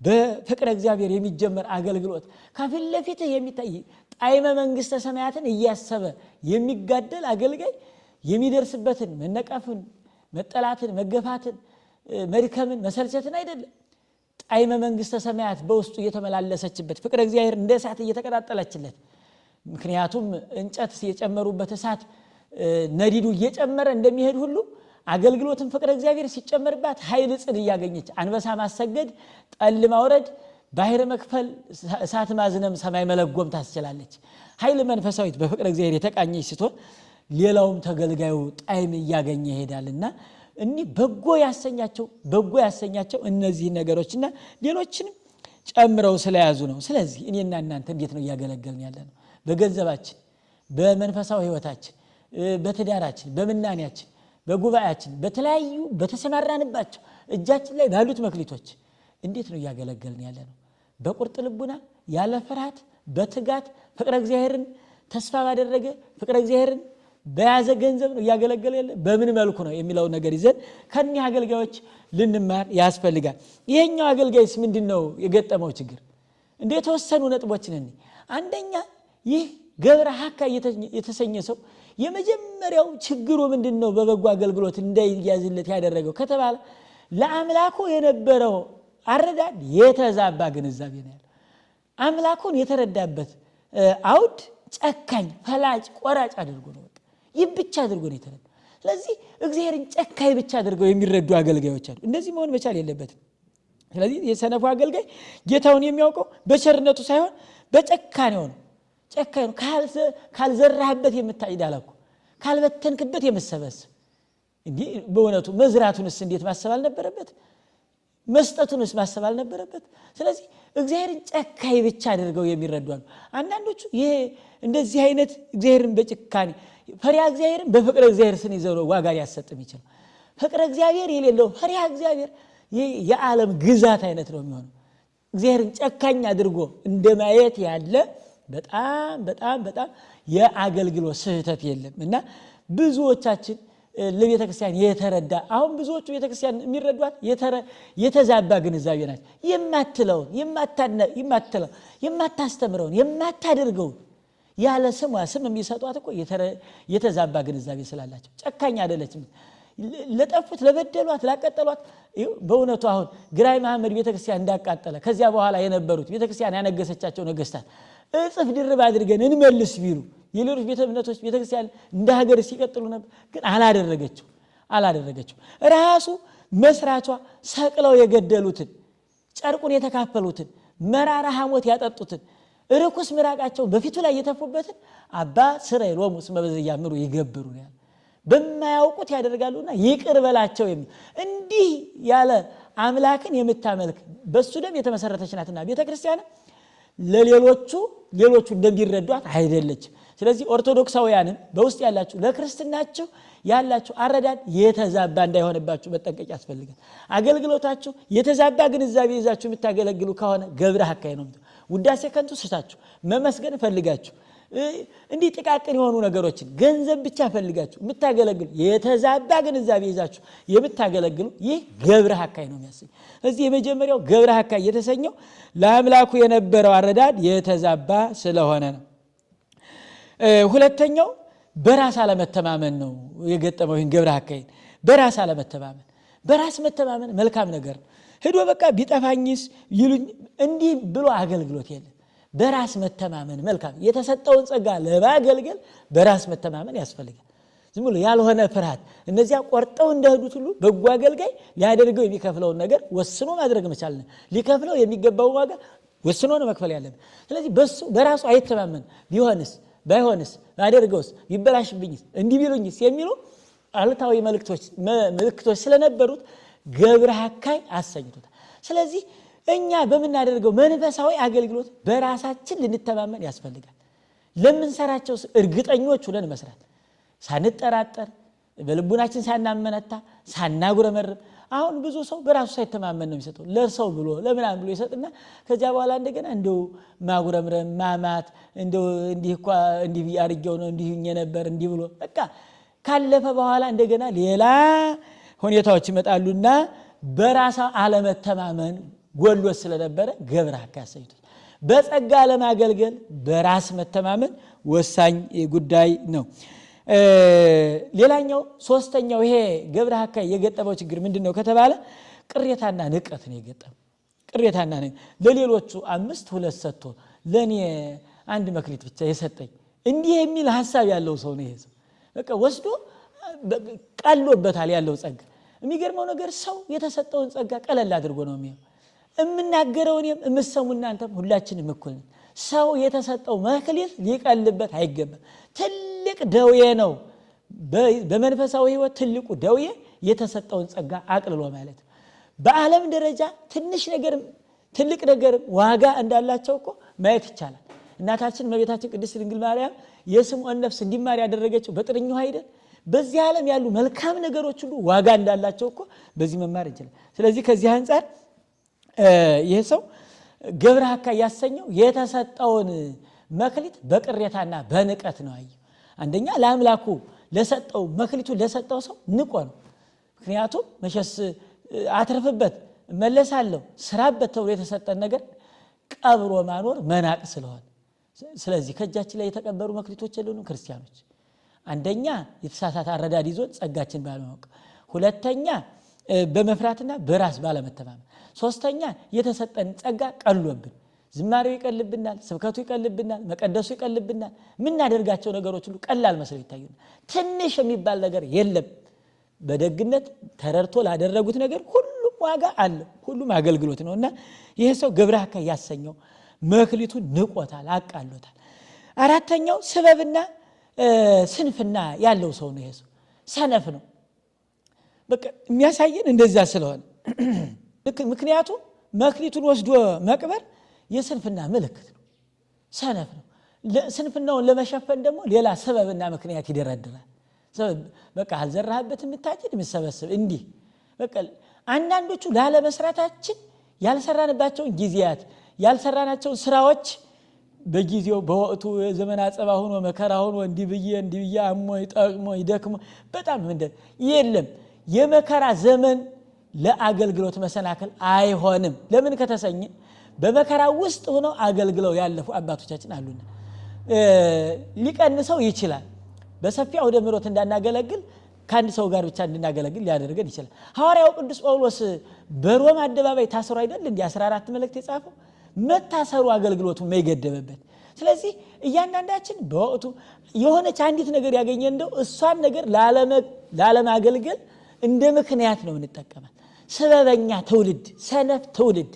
በፍቅረ እግዚአብሔር የሚጀመር አገልግሎት ከፊት ለፊት የሚታይ ጣዕመ መንግስተ ሰማያትን እያሰበ የሚጋደል አገልጋይ የሚደርስበትን መነቀፍን፣ መጠላትን፣ መገፋትን፣ መድከምን፣ መሰልቸትን አይደለም ጣዕመ መንግስተ ሰማያት በውስጡ እየተመላለሰችበት ፍቅረ እግዚአብሔር እንደ እሳት እየተቀጣጠለችለት። ምክንያቱም እንጨት የጨመሩበት እሳት ነዲዱ እየጨመረ እንደሚሄድ ሁሉ አገልግሎትን ፍቅረ እግዚአብሔር ሲጨመርባት ኃይል ጽድ እያገኘች አንበሳ ማሰገድ፣ ጠል ማውረድ፣ ባህር መክፈል፣ እሳት ማዝነም፣ ሰማይ መለጎም ታስችላለች። ኃይል መንፈሳዊት በፍቅረ እግዚአብሔር የተቃኘች ስትሆን ሌላውም ተገልጋዩ ጣዕም እያገኘ ይሄዳልና እኒህ በጎ ያሰኛቸው እነዚህ ነገሮችና ሌሎችንም ጨምረው ስለያዙ ነው። ስለዚህ እኔና እናንተ እንዴት ነው እያገለገልን ያለነው? በገንዘባችን፣ በመንፈሳዊ ሕይወታችን፣ በትዳራችን፣ በምናኔያችን፣ በጉባኤያችን፣ በተለያዩ በተሰማራንባቸው እጃችን ላይ ባሉት መክሊቶች እንዴት ነው እያገለገልን ያለነው? በቁርጥ ልቡና ያለ ፍርሃት በትጋት ፍቅረ እግዚአብሔርን ተስፋ ባደረገ ፍቅረ እግዚአብሔርን በያዘ ገንዘብ ነው እያገለገለ ያለ? በምን መልኩ ነው የሚለው ነገር ይዘን ከኒህ አገልጋዮች ልንማር ያስፈልጋል። ይሄኛው አገልጋይስ ምንድነው የገጠመው ችግር? እንደ የተወሰኑ ነጥቦችን አንደኛ ይህ ገብረ ሐካ የተሰኘ ሰው የመጀመሪያው ችግሩ ምንድነው? በበጎ አገልግሎት እንዳይያዝለት ያደረገው ከተባለ ለአምላኩ የነበረው አረዳድ የተዛባ ግንዛቤ ነው ያለው። አምላኩን የተረዳበት አውድ ጨካኝ፣ ፈላጭ፣ ቆራጭ አድርጎ ነው ይህ ብቻ አድርጎ ነው የተረዳ። ስለዚህ እግዚአብሔርን ጨካኝ ብቻ አድርገው የሚረዱ አገልጋዮች አሉ። እንደዚህ መሆን መቻል የለበትም። ስለዚህ የሰነፉ አገልጋይ ጌታውን የሚያውቀው በቸርነቱ ሳይሆን በጨካኔው ነው። ጨካኝ ነው። ካልዘራህበት የምታጭድ አለኩ፣ ካልበተንክበት የምትሰበስብ። እንዲህ በእውነቱ መዝራቱንስ እንዴት ማሰብ አልነበረበት? መስጠቱንስ ማሰብ አልነበረበት? ስለዚህ እግዚአብሔርን ጨካኝ ብቻ አድርገው የሚረዱ አሉ። አንዳንዶቹ ይሄ እንደዚህ አይነት እግዚአብሔርን በጭካኔ ፈሪሃ እግዚአብሔርን በፍቅረ እግዚአብሔር ስንይዘው ነው ዋጋ ሊያሰጥም ይችላል። ፍቅረ እግዚአብሔር የሌለው ፈሪሃ እግዚአብሔር የዓለም ግዛት አይነት ነው የሚሆነው። እግዚአብሔርን ጨካኝ አድርጎ እንደማየት ያለ በጣም በጣም በጣም የአገልግሎት ስህተት የለም። እና ብዙዎቻችን ለቤተ ክርስቲያን የተረዳ አሁን ብዙዎቹ ቤተ ክርስቲያን የሚረዷት የተዛባ ግንዛቤ ናቸው። የማትለውን የማታስተምረውን የማታደርገውን ያለ ስሟ ስም የሚሰጧት እኮ የተዛባ ግንዛቤ ስላላቸው ጨካኝ አይደለችም። ለጠፉት ለበደሏት ላቀጠሏት በእውነቱ አሁን ግራኝ መሐመድ ቤተ ክርስቲያን እንዳቃጠለ ከዚያ በኋላ የነበሩት ቤተ ክርስቲያን ያነገሰቻቸው ነገስታት እጥፍ ድርብ አድርገን እንመልስ ቢሉ የሌሎች ቤተ እምነቶች ቤተ ክርስቲያን እንደ ሀገር ሲቀጥሉ ነበር። ግን አላደረገችው። ራሱ መስራቿ ሰቅለው የገደሉትን ጨርቁን የተካፈሉትን መራራ ሐሞት ያጠጡትን ርኩስ ምራቃቸው በፊቱ ላይ የተፉበትን አባ ስራይ ሎሙ እስመ በዘ ያምሩ ይገብሩ ያለ በማያውቁት ያደርጋሉና ይቅር በላቸው የሚል እንዲህ ያለ አምላክን የምታመልክ በሱ ደም የተመሰረተች ናትና ቤተ ክርስቲያን ለሌሎቹ እንደሚረዷት አይደለች። ስለዚህ ኦርቶዶክሳውያንን በውስጥ ያላችሁ ለክርስትናችሁ ያላችሁ አረዳድ የተዛባ እንዳይሆንባችሁ መጠንቀቅ ያስፈልጋል። አገልግሎታችሁ የተዛባ ግንዛቤ ይዛችሁ የምታገለግሉ ከሆነ ገብረ ሐካይ ነው። ውዳሴ ከንቱ ስታችሁ መመስገን ፈልጋችሁ እንዲህ ጥቃቅን የሆኑ ነገሮችን ገንዘብ ብቻ ፈልጋችሁ የምታገለግሉ የተዛባ ግንዛቤ ይዛችሁ የምታገለግሉ ይህ ገብረ ሐካይ ነው የሚያሰኝ። ስለዚህ የመጀመሪያው ገብረ ሐካይ የተሰኘው ለአምላኩ የነበረው አረዳድ የተዛባ ስለሆነ ነው። ሁለተኛው በራስ አለመተማመን ነው የገጠመው። ይህን ገብረ ሐካይን በራስ መተማመን መልካም ነገር ሄዶ በቃ ቢጠፋኝስ ይሉኝ እንዲህ ብሎ አገልግሎት የለም። በራስ መተማመን መልካም የተሰጠውን ጸጋ ለማገልገል በራስ መተማመን ያስፈልጋል። ዝም ብሎ ያልሆነ ፍርሃት እነዚያ ቆርጠው እንደሄዱት ሁሉ በጎ አገልጋይ ሊያደርገው የሚከፍለውን ነገር ወስኖ ማድረግ መቻል ነው። ሊከፍለው የሚገባው ዋጋ ወስኖ ነው መክፈል ያለበት። ስለዚህ በራሱ አይተማመን። ቢሆንስ ባይሆንስ ባደርገውስ ቢበላሽብኝስ እንዲህ ቢሉኝስ የሚሉ አሉታዊ ምልክቶች ስለነበሩት ገብረ ሐካይ አሰኝቶታል። ስለዚህ እኛ በመናደርገው መንፈሳዊ አገልግሎት በራሳችን ልንተማመን ያስፈልጋል። ለምንሰራቸው እርግጠኞች ሆነን መስራት ሳንጠራጠር በልቡናችን ሳናመነታ ሳናጉረመርም። አሁን ብዙ ሰው በራሱ ሳይተማመን ነው የሚሰጠው። ለሰው ብሎ ለምናምን ብሎ ይሰጥና ከዚያ በኋላ እንደገና እንደው ማጉረምረም ማማት እንደው እንዲህ ያርገው ነው እንዲህ ነበር እንዲህ ብሎ በቃ ካለፈ በኋላ እንደገና ሌላ ሁኔታዎች ይመጣሉና በራሳ አለመተማመን ጎሎ ስለነበረ ገብረ ሐካይ አሰኝቶታል። በጸጋ ለማገልገል በራስ መተማመን ወሳኝ ጉዳይ ነው። ሌላኛው ሶስተኛው ይሄ ገብረ ሐካይ የገጠመው ችግር ምንድነው ከተባለ ቅሬታና ንቀት ነው የገጠመው። ቅሬታና ለሌሎቹ 5 2 ሰጥቶ ለኔ 1 መክሊት ብቻ የሰጠኝ እንዲህ የሚል ሐሳብ ያለው ሰው ነው ይሄ ሰው። በቃ ወስዶ ቀሎበታል ያለው ጸጋ። የሚገርመው ነገር ሰው የተሰጠውን ጸጋ ቀለል አድርጎ ነው የሚያው። እምናገረው እኔም እምሰሙ እናንተም ሁላችንም እኩል ነን። ሰው የተሰጠው መክሊት ሊቀልበት አይገባም። ትልቅ ደዌ ነው። በመንፈሳዊ ሕይወት ትልቁ ደዌ የተሰጠውን ጸጋ አቅልሎ ማለት። በዓለም ደረጃ ትንሽ ነገር ትልቅ ነገር ዋጋ እንዳላቸው እኮ ማየት ይቻላል። እናታችን እመቤታችን ቅድስት ድንግል ማርያም የስምዖን ነፍስ እንዲማር ያደረገችው በጥርኙ አይደል? በዚህ ዓለም ያሉ መልካም ነገሮች ሁሉ ዋጋ እንዳላቸው እኮ በዚህ መማር እንችላለን። ስለዚህ ከዚህ አንፃር ይህ ሰው ገብረ ሐካይ ያሰኘው የተሰጠውን መክሊት በቅሬታና በንቀት ነው አየው። አንደኛ ለአምላኩ ለሰጠው መክሊቱ ለሰጠው ሰው ንቆ ነው። ምክንያቱም መሸስ አትርፍበት መለሳለሁ ስራበት ተብሎ የተሰጠን ነገር ቀብሮ ማኖር መናቅ ስለሆነ፣ ስለዚህ ከእጃችን ላይ የተቀበሩ መክሊቶች የሉንም ክርስቲያኖች። አንደኛ የተሳሳተ አረዳድ ይዞን ጸጋችን ባለማወቅ፣ ሁለተኛ በመፍራትና በራስ ባለመተማመን፣ ሶስተኛ የተሰጠን ጸጋ ቀሎብን፣ ዝማሬው ይቀልብናል፣ ስብከቱ ይቀልብናል፣ መቀደሱ ይቀልብናል። ምናደርጋቸው ነገሮች ሁሉ ቀላል መስለው ይታዩናል። ትንሽ የሚባል ነገር የለም። በደግነት ተረድቶ ላደረጉት ነገር ሁሉም ዋጋ አለ፣ ሁሉም አገልግሎት ነውና ይሄ ሰው ገብረ ሐካይ ያሰኘው መክሊቱን ንቆታል፣ አቃሎታል። አራተኛው ስበብና ስንፍና ያለው ሰው ነው። ይሄ ሰው ሰነፍ ነው። በቃ የሚያሳየን እንደዛ ስለሆነ ምክንያቱም መክሊቱን ወስዶ መቅበር የስንፍና ምልክት ነው፣ ሰነፍ ነው። ስንፍናውን ለመሸፈን ደግሞ ሌላ ሰበብና ምክንያት ይደረድራል። በቃ አልዘራህበት የምታጭድ የምትሰበስብ እንዲህ በቃ አንዳንዶቹ ላለመስራታችን ያልሰራንባቸውን ጊዜያት ያልሰራናቸውን ስራዎች በጊዜው በወቅቱ ዘመን አጸባ ሆኖ መከራ ሆኖ እንዲብዬ አሞ ይጠቅሞ ይደክሞ በጣም ምንድን የለም የመከራ ዘመን ለአገልግሎት መሰናከል አይሆንም። ለምን ከተሰኘ በመከራ ውስጥ ሆነው አገልግለው ያለፉ አባቶቻችን አሉና ሊቀንሰው ይችላል። በሰፊው ወደ ምሮት እንዳናገለግል ከአንድ ሰው ጋር ብቻ እንድናገለግል ሊያደርገን ይችላል። ሐዋርያው ቅዱስ ጳውሎስ በሮም አደባባይ ታስሮ አይደል እንደ 14 መልእክት የጻፈው መታሰሩ አገልግሎቱ የማይገደበበት። ስለዚህ እያንዳንዳችን በወቅቱ የሆነች አንዲት ነገር ያገኘ እንደው እሷን ነገር ላለማገልገል እንደ ምክንያት ነው እንጠቀማለን። ሰበበኛ ትውልድ፣ ሰነፍ ትውልድ፣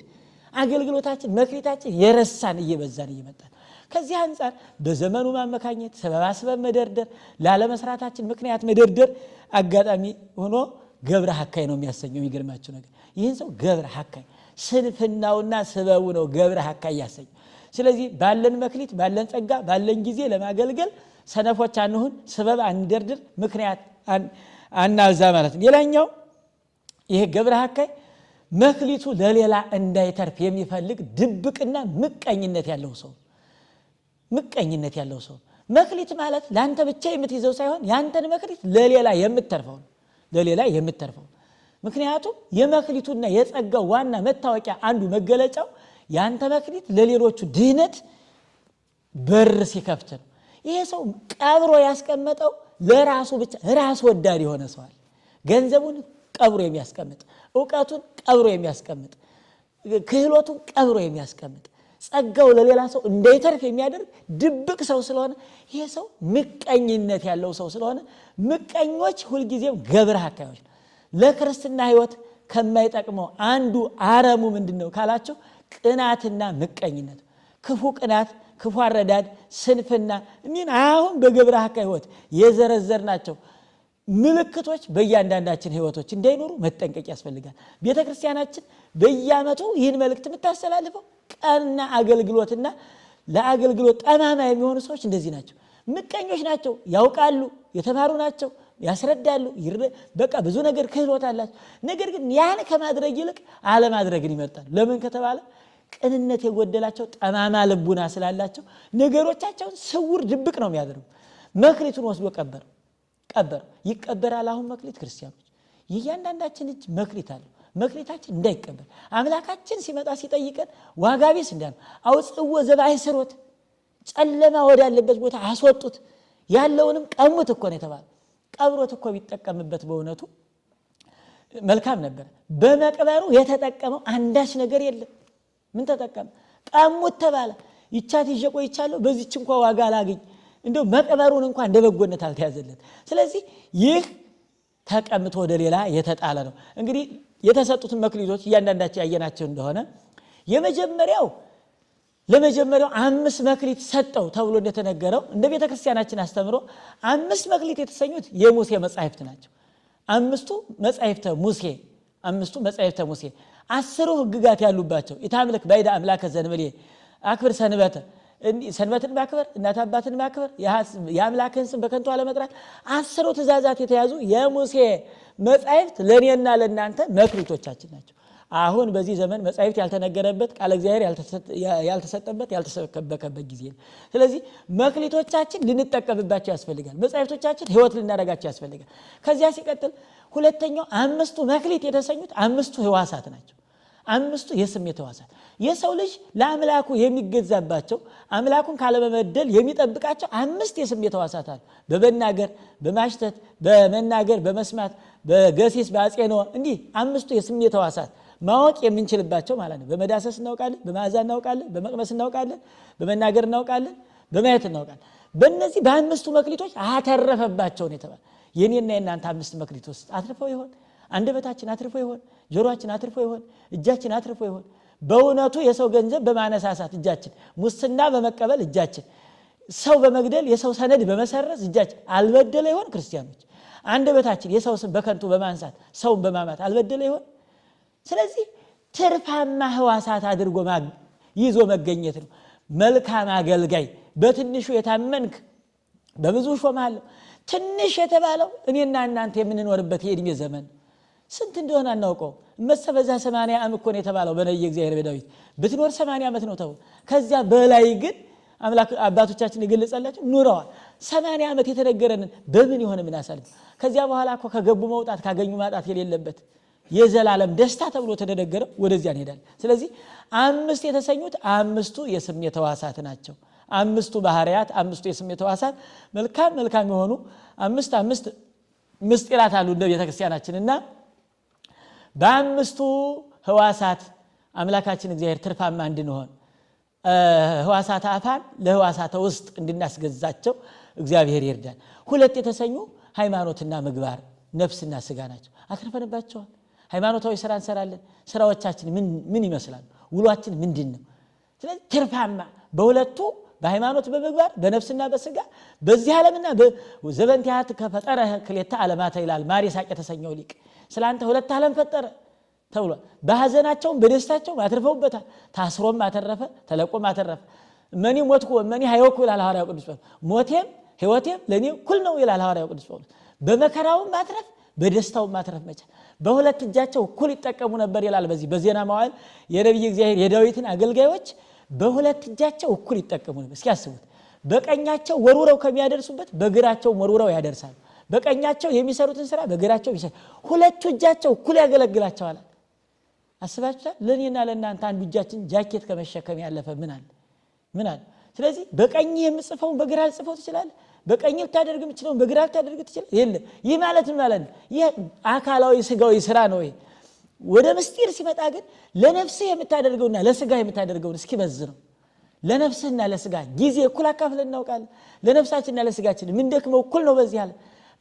አገልግሎታችን መክሊታችን የረሳን እየበዛን እየመጣን ከዚህ አንፃር በዘመኑ ማመካኘት ሰበብ መደርደር ላለመስራታችን ምክንያት መደርደር አጋጣሚ ሆኖ ገብረ ሐካይ ነው የሚያሰኘው። የሚገርማችሁ ነገር ይህን ሰው ገብረ ሐካይ ስንፍናውና ሰበቡ ነው ገብረ ሐካይ ያሰኘው። ስለዚህ ባለን መክሊት ባለን ጸጋ ባለን ጊዜ ለማገልገል ሰነፎች አንሁን፣ ሰበብ አንደርድር፣ ምክንያት አናብዛ ማለት ነው። ሌላኛው ይሄ ገብረ ሐካይ መክሊቱ ለሌላ እንዳይተርፍ የሚፈልግ ድብቅና ምቀኝነት ያለው ሰው መክሊት ማለት ላንተ ብቻ የምትይዘው ሳይሆን ያንተን መክሊት ለሌላ የምትተርፈው ምክንያቱም የመክሊቱና የጸጋው ዋና መታወቂያ አንዱ መገለጫው ያንተ መክሊት ለሌሎቹ ድህነት በር ሲከፍት ነው። ይሄ ሰው ቀብሮ ያስቀመጠው ለራሱ ብቻ ራስ ወዳድ የሆነ ሰው አለ። ገንዘቡን ቀብሮ የሚያስቀምጥ፣ ዕውቀቱን ቀብሮ የሚያስቀምጥ፣ ክህሎቱን ቀብሮ የሚያስቀምጥ፣ ጸጋው ለሌላ ሰው እንዳይተርፍ የሚያደርግ ድብቅ ሰው ስለሆነ ይሄ ሰው ምቀኝነት ያለው ሰው ስለሆነ ምቀኞች ሁልጊዜም ገብረ ሐካዮች። ለክርስትና ሕይወት ከማይጠቅመው አንዱ አረሙ ምንድነው ካላችሁ ቅናትና ምቀኝነት፣ ክፉ ቅናት፣ ክፉ አረዳድ፣ ስንፍና እኒን አሁን በገብረ ሐካይ ሕይወት የዘረዘርናቸው ምልክቶች በእያንዳንዳችን ሕይወቶች እንዳይኖሩ መጠንቀቅ ያስፈልጋል። ቤተክርስቲያናችን በየዓመቱ ይህን መልእክት የምታስተላልፈው ቀና አገልግሎትና ለአገልግሎት ጠማማ የሚሆኑ ሰዎች እንደዚህ ናቸው። ምቀኞች ናቸው፣ ያውቃሉ፣ የተማሩ ናቸው፣ ያስረዳሉ፣ በቃ ብዙ ነገር ክህሎት አላቸው። ነገር ግን ያን ከማድረግ ይልቅ አለማድረግን ይመርጣሉ። ለምን ከተባለ ቅንነት የጎደላቸው ጠማማ ልቡና ስላላቸው ነገሮቻቸውን ስውር ድብቅ ነው የሚያደርጉ። መክሊቱን ወስዶ ቀበር ይቀበራል። አሁን መክሊት ክርስቲያኖች የእያንዳንዳችን እጅ መክሊት አለው። መክሊታችን እንዳይቀበር አምላካችን ሲመጣ ሲጠይቀን ዋጋ ቢስ እንዳል አውጽዎ ዘባይስሮት ጨለማ ወዳለበት ቦታ አስወጡት፣ ያለውንም ቀሙት እኮ ነው የተባለው። ቀብሮት እኮ ቢጠቀምበት በእውነቱ መልካም ነበር። በመቅበሩ የተጠቀመው አንዳች ነገር የለም። ምን ተጠቀመ? ቀሙት ተባለ። ይቻት ይጀቆ ይቻለው በዚህች እንኳን ዋጋ አላገኝ፣ እንደው መቅበሩን እንኳን እንደበጎነት አልተያዘለት። ስለዚህ ይህ ተቀምቶ ወደ ሌላ የተጣለ ነው። እንግዲህ የተሰጡትን መክሊቶች እያንዳንዳቸው ያየናቸው እንደሆነ ለመጀመሪያው 5 መክሊት ሰጠው ተብሎ እንደተነገረው እንደ ቤተክርስቲያናችን አስተምሮ 5 መክሊት የተሰኙት የሙሴ መጻሕፍት ናቸው። 5ቱ መጻሕፍተ ሙሴ 10 ሕግጋት ያሉባቸው ኢታምልክ ባዕደ አምላከ ዘእንበሌ አክብር ሰንበትን ማክበር፣ እናት አባትን ማክበር፣ የአምላክን ስም በከንቱ አለመጥራት 10 ትእዛዛት የተያዙ የሙሴ መጻሕፍት ለኔና ለናንተ መክሊቶቻችን ናቸው። አሁን በዚህ ዘመን መጻሕፍት ያልተነገረበት ቃለ እግዚአብሔር ያልተሰጠበት ያልተሰበከበት ጊዜ ነው። ስለዚህ መክሊቶቻችን ልንጠቀምባቸው ያስፈልጋል። መጻሕፍቶቻችን ሕይወት ልናደርጋቸው ያስፈልጋል። ከዚያ ሲቀጥል ሁለተኛው 5ቱ መክሊት የተሰኙት 5ቱ ሕዋሳት ናቸው። 5ቱ የስሜት ሕዋሳት የሰው ልጅ ለአምላኩ የሚገዛባቸው አምላኩን ካለመበደል የሚጠብቃቸው 5 የስሜት ሕዋሳት አሉ። በመናገር፣ በማሽተት፣ በመናገር፣ በመስማት፣ በገሲስ፣ በአጼኖ እንዲህ 5ቱ የስሜት ሕዋሳት ማወቅ የምንችልባቸው ማለት ነው። በመዳሰስ እናውቃለን፣ በመዓዛ እናውቃለን፣ በመቅመስ እናውቃለን፣ በመናገር እናውቃለን፣ በማየት እናውቃለን። በእነዚህ በ5ቱ መክሊቶች አተረፈባቸው ነው የተባለ። የኔና የናንተ 5 መክሊት ውስጥ አትርፈው ይሆን? አንደበታችን አትርፎ ይሆን? ጆሮአችን አትርፎ ይሆን? እጃችን አትርፎ ይሆን? በእውነቱ የሰው ገንዘብ በማነሳሳት እጃችን፣ ሙስና በመቀበል እጃችን፣ ሰው በመግደል የሰው ሰነድ በመሰረዝ እጃችን አልበደለ ይሆን? ክርስቲያኖች አንደበታችን የሰው ስም በከንቱ በማንሳት ሰውን በማማት አልበደለ ይሆን? ስለዚህ ትርፋማ ህዋሳት አድርጎ ይዞ መገኘት ነው። መልካም አገልጋይ በትንሹ የታመንክ በብዙ ሾማለሁ። ትንሽ የተባለው እኔና እናንተ የምንኖርበት የእድሜ ዘመን ስንት እንደሆነ አናውቀው። መሰበዛ 80 ዓመት እኮ ነው የተባለው በነቢየ እግዚአብሔር በዳዊት ብትኖር 80 ዓመት ነው ተው። ከዚያ በላይ ግን አምላክ አባቶቻችን ይገልጻላችሁ ኑረዋል። 80 ዓመት የተነገረን በምን ይሆነ ምን አሳልፍ። ከዚያ በኋላ እኮ ከገቡ መውጣት ካገኙ ማጣት የሌለበት የዘላለም ደስታ ተብሎ ተደነገረ። ወደዚያ እንሄዳለን። ስለዚህ 5 የተሰኙት 5ቱ የስሜት ሕዋሳት ናቸው። 5ቱ ባህሪያት 5ቱ የስሜት ሕዋሳት መልካም የሆኑ 5 ምስጢራት አሉ እንደ ቤተክርስቲያናችንና በ5ቱ ሕዋሳት አምላካችን እግዚአብሔር ትርፋማ እንድንሆን ሕዋሳት አፋን ለሕዋሳት ውስጥ እንድናስገዛቸው እግዚአብሔር ይርዳል። 2 የተሰኙ ሃይማኖትና ምግባር ነፍስና ስጋ ናቸው። አትርፈንባቸዋል። ሃይማኖታዊ ስራ እንሰራለን። ስራዎቻችን ምን ይመስላል? ውሏችን ምንድነው? ስለዚህ ትርፋማ በሁለቱ በሃይማኖት በምግባር በነፍስና በስጋ በዚህ ዓለምና ዘበንቲያት ከፈጠረ ክሌታ ዓለማት ይላል ማር ይስሐቅ የተሰኘው ሊቅ። ስላንተ 2 ዓለም ፈጠረ ተብሏል። በሐዘናቸው በደስታቸው አትርፈውበታል። ታስሮም አተረፈ፣ ተለቆም አተረፈ። መኒ ሞትኩ መኒ ሐይወኩ ይላል ሐዋርያው ቅዱስ ጳውሎስ። ሞቴም ሕይወቴም ለኔ እኩል ነው ይላል ሐዋርያው ቅዱስ ጳውሎስ። በመከራው ማትረፍ በደስታው ማትረፍ መቻል። በሁለት እጃቸው እኩል ይጠቀሙ ነበር ይላል። በዚህ በዜና መዋዕል የነቢይ እግዚአብሔር የዳዊትን አገልጋዮች በሁለት እጃቸው እኩል ይጠቀሙ ነበር። እስኪ አስቡት። በቀኛቸው ወርውረው ከሚያደርሱበት በግራቸው ወርውረው ያደርሳሉ። በቀኛቸው የሚሰሩትን ስራ በግራቸው ይሰራሉ። ሁለቱ እጃቸው እኩል ያገለግላቸዋል። አስባችኋል? ለኔና ለእናንተ አንዱ እጃችን ጃኬት ከመሸከም ያለፈ ምን አለ? ስለዚህ በቀኝ የምጽፈውን በግራ ልጽፈው ትችላለህ። በቀኝ ልታደርግ የምትችለውን በግራ ልታደርግ ትችላለህ። የለም። ይህ ማለት ምን ማለት ነው? ይህ አካላዊ ስጋዊ ስራ ነው። ወደ ምስጢር ሲመጣ ግን ለነፍስህ የምታደርገውና ለስጋ የምታደርገውን እስኪ በዝነው። ለነፍስህና ለስጋ ጊዜ እኩል አካፍለን እናውቃለን። ለነፍሳችንና ለስጋችን ምን ደክመው እኩል ነው። በዚህ አለ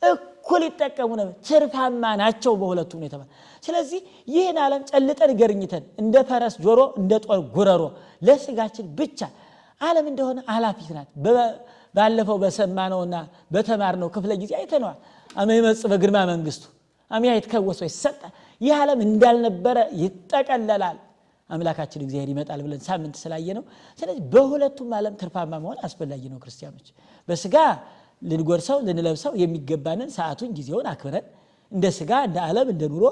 እኩል ይጠቀሙ ነበር። ትርፋማ ናቸው በሁለቱም ነው የተባለ። ስለዚህ ይህን ዓለም ጨልጠን ገርኝተን እንደ ፈረስ ጆሮ እንደ ጦር ጉረሮ ለስጋችን ብቻ ዓለም እንደሆነ አላፊት ናት። ባለፈው በሰማነውና በተማርነው ክፍለ ጊዜ አይተነዋል። አመ ይመጽእ በግርማ መንግስቱ አሚያ ይትከወስ ይሰጣል። ይህ ዓለም እንዳልነበረ ይጠቀለላል። አምላካችን እግዚአብሔር ይመጣል ብለን ሳምንት ስላየ ነው። ስለዚህ በሁለቱም ዓለም ትርፋማ መሆን አስፈላጊ ነው። ክርስቲያኖች በስጋ ልንጎርሰው ልንለብሰው የሚገባንን ሰዓቱን ጊዜውን አክብረን እንደ ስጋ እንደ ዓለም እንደ ኑሮ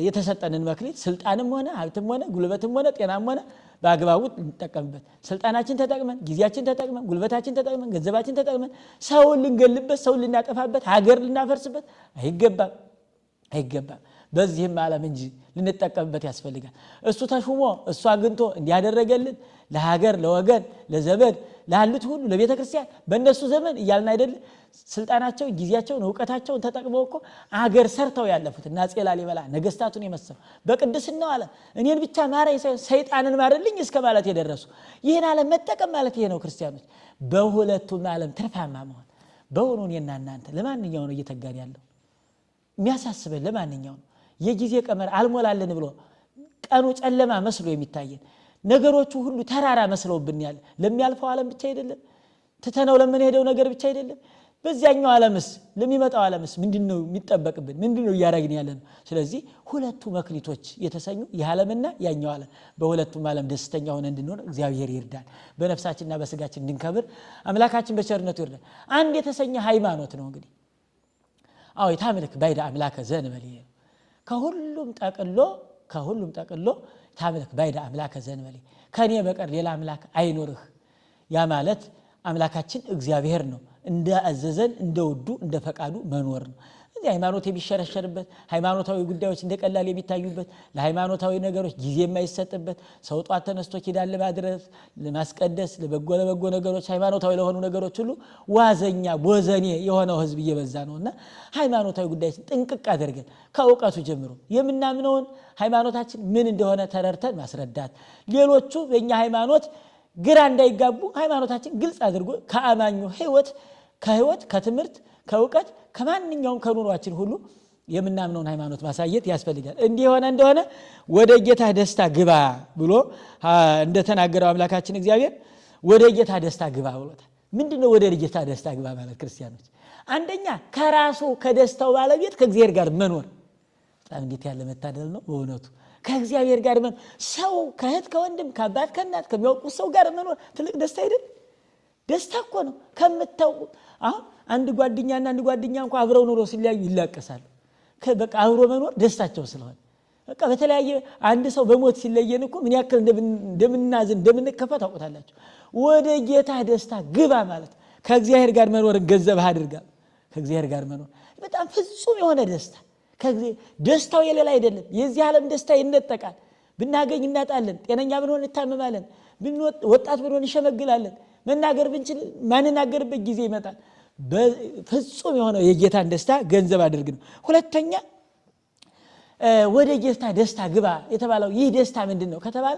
የተሰጠንን መክሊት ስልጣንም ሆነ ሀብትም ሆነ ጉልበትም ሆነ ጤናም ሆነ በአግባቡ እንጠቀምበት። ስልጣናችን ተጠቅመን ጊዜያችን ተጠቅመን ጉልበታችን ተጠቅመን ገንዘባችን ተጠቅመን ሰውን ልንገልበት ሰውን ልናጠፋበት ሀገር ልናፈርስበት አይገባም። በዚህም ዓለም እንጂ ልንጠቀምበት ያስፈልጋል። እሱ ተሹሞ እሱ አግንቶ እንዲያደረገልን ለሀገር ለወገን ለዘመድ ላሉት ሁሉ ለቤተ ክርስቲያን በእነሱ ዘመን እያልን አይደል ስልጣናቸውን ጊዜያቸውን ዕውቀታቸውን ተጠቅመው እኮ አገር ሰርተው ያለፉት እና አፄ ላሊበላ ነገስታቱን የመሰሉ በቅድስናው ዓለም እኔን ብቻ ማረኝ ሳይሆን ሰይጣንን ማረልኝ እስከ ማለት የደረሱ ይህን ዓለም መጠቀም ማለት ይሄ ነው። ክርስቲያኖች በሁለቱም ዓለም ትርፋማ መሆን በእውኑ እኔና እናንተ ለማንኛው ነው እየተጋን ያለው? የሚያሳስበን ለማንኛው ነው? የጊዜ ቀመር አልሞላልን ብሎ ቀኑ ጨለማ መስሎ የሚታየን ነገሮቹ ሁሉ ተራራ መስለውብን ያለ ለሚያልፈው ዓለም ብቻ አይደለም፣ ትተነው ለምንሄደው ነገር ብቻ አይደለም። በዚያኛው ዓለምስ ለሚመጣው ዓለምስ ምንድነው የሚጠበቅብን? ምንድነው እያደረግን ያለነው? ስለዚህ ሁለቱ መክሊቶች የተሰኙ የዓለምና ያኛው ዓለም በሁለቱም ዓለም ደስተኛ ሆነን እንድንኖር እግዚአብሔር ይርዳል። በነፍሳችንና በስጋችን እንድንከብር አምላካችን በቸርነቱ ይርዳል። አንድ የተሰኘ ሃይማኖት ነው እንግዲህ የታምልክ ባይዳ አምላከ ዘእንበሌ ከሁሉም ጠቅሎ ታምልክ ባይዳ አምላከ ዘእንበሌ ከኔ በቀር ሌላ አምላክ አይኖርህ። ያ ማለት አምላካችን እግዚአብሔር ነው። እንዳዘዘን እንደወዱ እንደፈቃዱ መኖር ነው። እዚህ ሃይማኖት የሚሸረሸርበት ሃይማኖታዊ ጉዳዮች እንደቀላል የሚታዩበት ለሃይማኖታዊ ነገሮች ጊዜ የማይሰጥበት ሰው ጧት ተነስቶ ኪዳን ለማድረስ ለማስቀደስ ለበጎ ነገሮች ሃይማኖታዊ ለሆኑ ነገሮች ሁሉ ዋዘኛ ቦዘኔ የሆነው ህዝብ እየበዛ ነውና ሃይማኖታዊ ጉዳዮችን ጥንቅቅ አድርገን ከእውቀቱ ጀምሮ የምናምነውን ሃይማኖታችን ምን እንደሆነ ተረድተን ማስረዳት ሌሎቹ በእኛ ሃይማኖት ግራ እንዳይጋቡ ሃይማኖታችን ግልጽ አድርጎ ከአማኙ ከህይወት ከትምህርት ከእውቀት ከማንኛውም ከኑሯችን ሁሉ የምናምነውን ሃይማኖት ማሳየት ያስፈልጋል። እንዲሆነ እንደሆነ ወደ ጌታ ደስታ ግባ ብሎ እንደተናገረው አምላካችን እግዚአብሔር ወደ ጌታ ደስታ ግባ ብሎታል። ምንድነው ወደ ጌታ ደስታ ግባ ማለት? ክርስቲያኖች አንደኛ ከራሱ ከደስታው ባለቤት ከእግዚአብሔር ጋር መኖር። በጣም እንዴት ያለ መታደል ነው በእውነቱ። ከእግዚአብሔር ጋር መኖር ሰው ከእህት ከወንድም ከአባት ከእናት ከሚያውቁት ሰው ጋር መኖር ትልቅ ደስታ አይደል? ደስታ እኮ ነው። ከምታውቁ አሁን አንድ ጓደኛና አንድ ጓደኛ እንኳን አብረው ኑሮ ሲለያዩ ይላቀሳሉ። በቃ አብሮ መኖር ደስታቸው ስለሆነ በቃ በተለያየ አንድ ሰው በሞት ሲለየን እኮ ምን ያክል እንደምናዝን እንደምንከፋ ታውቁታላችሁ። ወደ ጌታ ደስታ ግባ ማለት ከእግዚአብሔር ጋር መኖርን ገንዘብህ አድርጋ ከእግዚአብሔር ጋር መኖር በጣም ፍጹም የሆነ ደስታ። ደስታው የሌላ አይደለም። የዚህ ዓለም ደስታ ይነጠቃል። ብናገኝ እናጣለን፣ ጤነኛ ብንሆን እንታመማለን፣ ወጣት ብንሆን እንሸመግላለን፣ መናገር ብንችል ማንናገርበት ጊዜ ይመጣል። ፍጹም የሆነ የጌታን ደስታ ገንዘብ አድርግ ነው። ሁለተኛ ወደ ጌታ ደስታ ግባ የተባለው ይህ ደስታ ምንድነው ከተባለ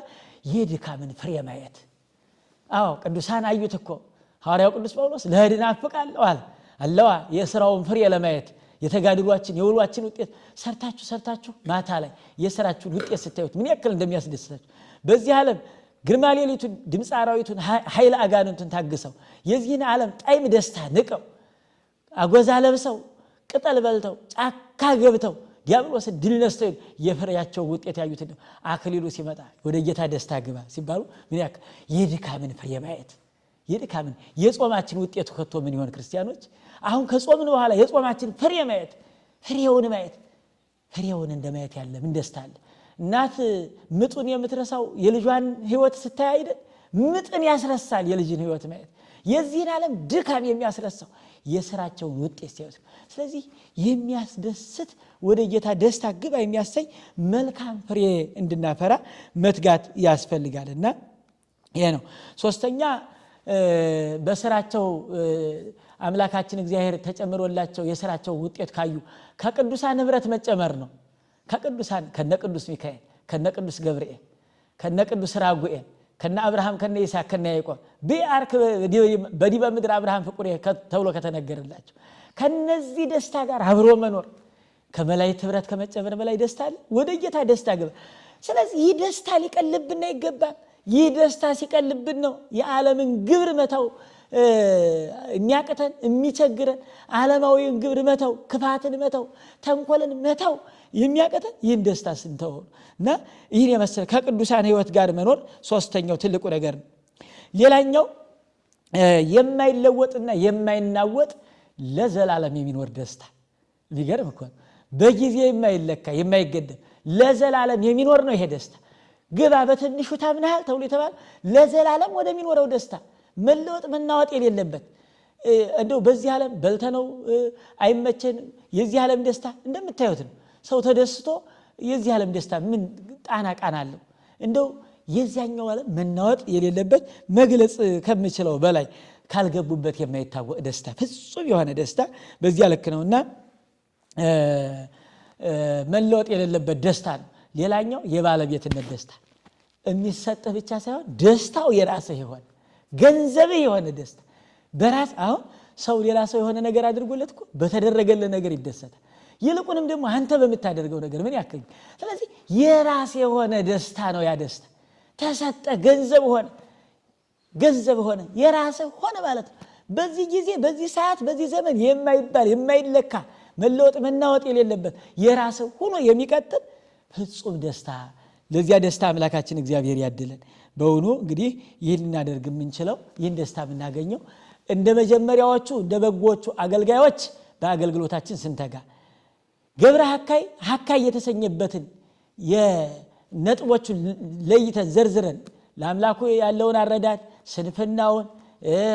የድካምን ፍሬ ማየት። አዎ ቅዱሳን አዩት እኮ ሐዋርያው ቅዱስ ጳውሎስ ለህድና አፍቃለሁ አለዋ የሥራውን ፍሬ ለማየት የተጋድሏችን የውሏችን ውጤት ሰርታችሁ ማታ ላይ የሥራችሁን ውጤት ስታዩት ምን ያክል እንደሚያስደስታችሁ በዚህ ዓለም ግርማ ሌሊቱን ድምፅ አራዊቱን ኃይል አጋንንቱን ታግሰው የዚህን ዓለም ጣይም ደስታ ንቀው አጎዛ ለብሰው ቅጠል በልተው ጫካ ገብተው ዲያብሎስ ድል ነስተው የፍሬያቸው ውጤት ያዩት ነው። አክሊሉ ሲመጣ ወደ ጌታ ደስታ ግባ ሲባሉ ምን ያክል የድካምን ፍሬ ማየት የድካምን የጾማችን ውጤቱ ከቶ ምን ይሆን ክርስቲያኖች? አሁን ከጾምን በኋላ የጾማችን ፍሬ ማየት ፍሬውን እንደማየት ያለ ምን ደስታ አለ? እናት ምጡን የምትረሳው የልጇን ህይወት ስታይ አይደል? ምጥን ያስረሳል የልጅን ህይወት ማየት። የዚህን ዓለም ድካም የሚያስረሳው የሥራቸውን ውጤት ሲያዩት። ስለዚህ የሚያስደስት ወደ ጌታ ደስታ ግባ የሚያሰኝ መልካም ፍሬ እንድናፈራ መትጋት ያስፈልጋልና ይሄ ነው። ሶስተኛ በሥራቸው አምላካችን እግዚአብሔር ተጨምሮላቸው የሥራቸው ውጤት ካዩ ከቅዱሳን ህብረት መጨመር ነው። ከቅዱሳን ከነቅዱስ ሚካኤል ከነቅዱስ ገብርኤል ከነቅዱስ ራጉኤል ከነ አብርሃም ከነ ይስሐቅ ከነ ያዕቆብ ቢአርክ በዲበ ምድር አብርሃም ፍቁሬ ተብሎ ከተነገረላቸው ከነዚህ ደስታ ጋር አብሮ መኖር ከመላእክት ህብረት ከመጨመር በላይ ደስታ አለ። ወደ ጌታ ደስታ ግባ። ስለዚህ ይህ ደስታ ሊቀልብን ይገባል። ይህ ደስታ ሲቀልብን ነው የዓለምን ግብር መተው የሚያቅተን የሚቸግረን ዓለማዊን ግብር መተው ክፋትን መተው ተንኮልን መተው የሚያቅተን ይህን ደስታ ስንተው እና ይህን የመሰለ ከቅዱሳን ህይወት ጋር መኖር ሶስተኛው ትልቁ ነገር ነው። ሌላኛው የማይለወጥና የማይናወጥ ለዘላለም የሚኖር ደስታ። ቢገርም እኮ በጊዜ የማይለካ የማይገደብ ለዘላለም የሚኖር ነው ይሄ ደስታ። ግባ በትንሹ ታምናል ተብሎ የተባለ ለዘላለም ወደሚኖረው ደስታ መለወጥ መናወጥ የሌለበት እንደው በዚህ ዓለም በልተነው አይመቸን የዚህ ዓለም ደስታ እንደምታዩት ነው። ሰው ተደስቶ የዚህ ዓለም ደስታ ምን ቃና አለው? እንደው የዚያኛው ዓለም መናወጥ የሌለበት መግለጽ ከምችለው በላይ ካልገቡበት የማይታወቅ ደስታ ፍጹም የሆነ ደስታ በዚያ ልክ ነውና መለወጥ የሌለበት ደስታ ነው። ሌላኛው የባለቤትነት ደስታ የሚሰጥህ ብቻ ሳይሆን ደስታው የራስህ ይሆን ገንዘብህ የሆነ ደስታ በራስ አሁን ሰው ሌላ ሰው የሆነ ነገር አድርጎለት እኮ በተደረገለት ነገር ይደሰታል። ይልቁንም ደግሞ አንተ በምታደርገው ነገር ምን ያክል። ስለዚህ የራስ የሆነ ደስታ ነው ያ ደስታ። ተሰጠ ገንዘብ ሆነ የራስ ሆነ ማለት ነው። በዚህ ጊዜ በዚህ ሰዓት በዚህ ዘመን የማይባል የማይለካ መለወጥ መናወጥ የሌለበት የራስ ሆኖ የሚቀጥል ፍጹም ደስታ። ለዚያ ደስታ አምላካችን እግዚአብሔር ያድለን። በእውኑ እንግዲህ ይህን እናደርግ የምንችለው ይህን ደስታ የምናገኘው እንደ መጀመሪያዎቹ እንደ በጎቹ አገልጋዮች በአገልግሎታችን ስንተጋ ገብረ ሐካይ የተሰኘበትን የነጥቦቹን ለይተን ዘርዝረን ለአምላኩ ያለውን አረዳድ ስንፍናውን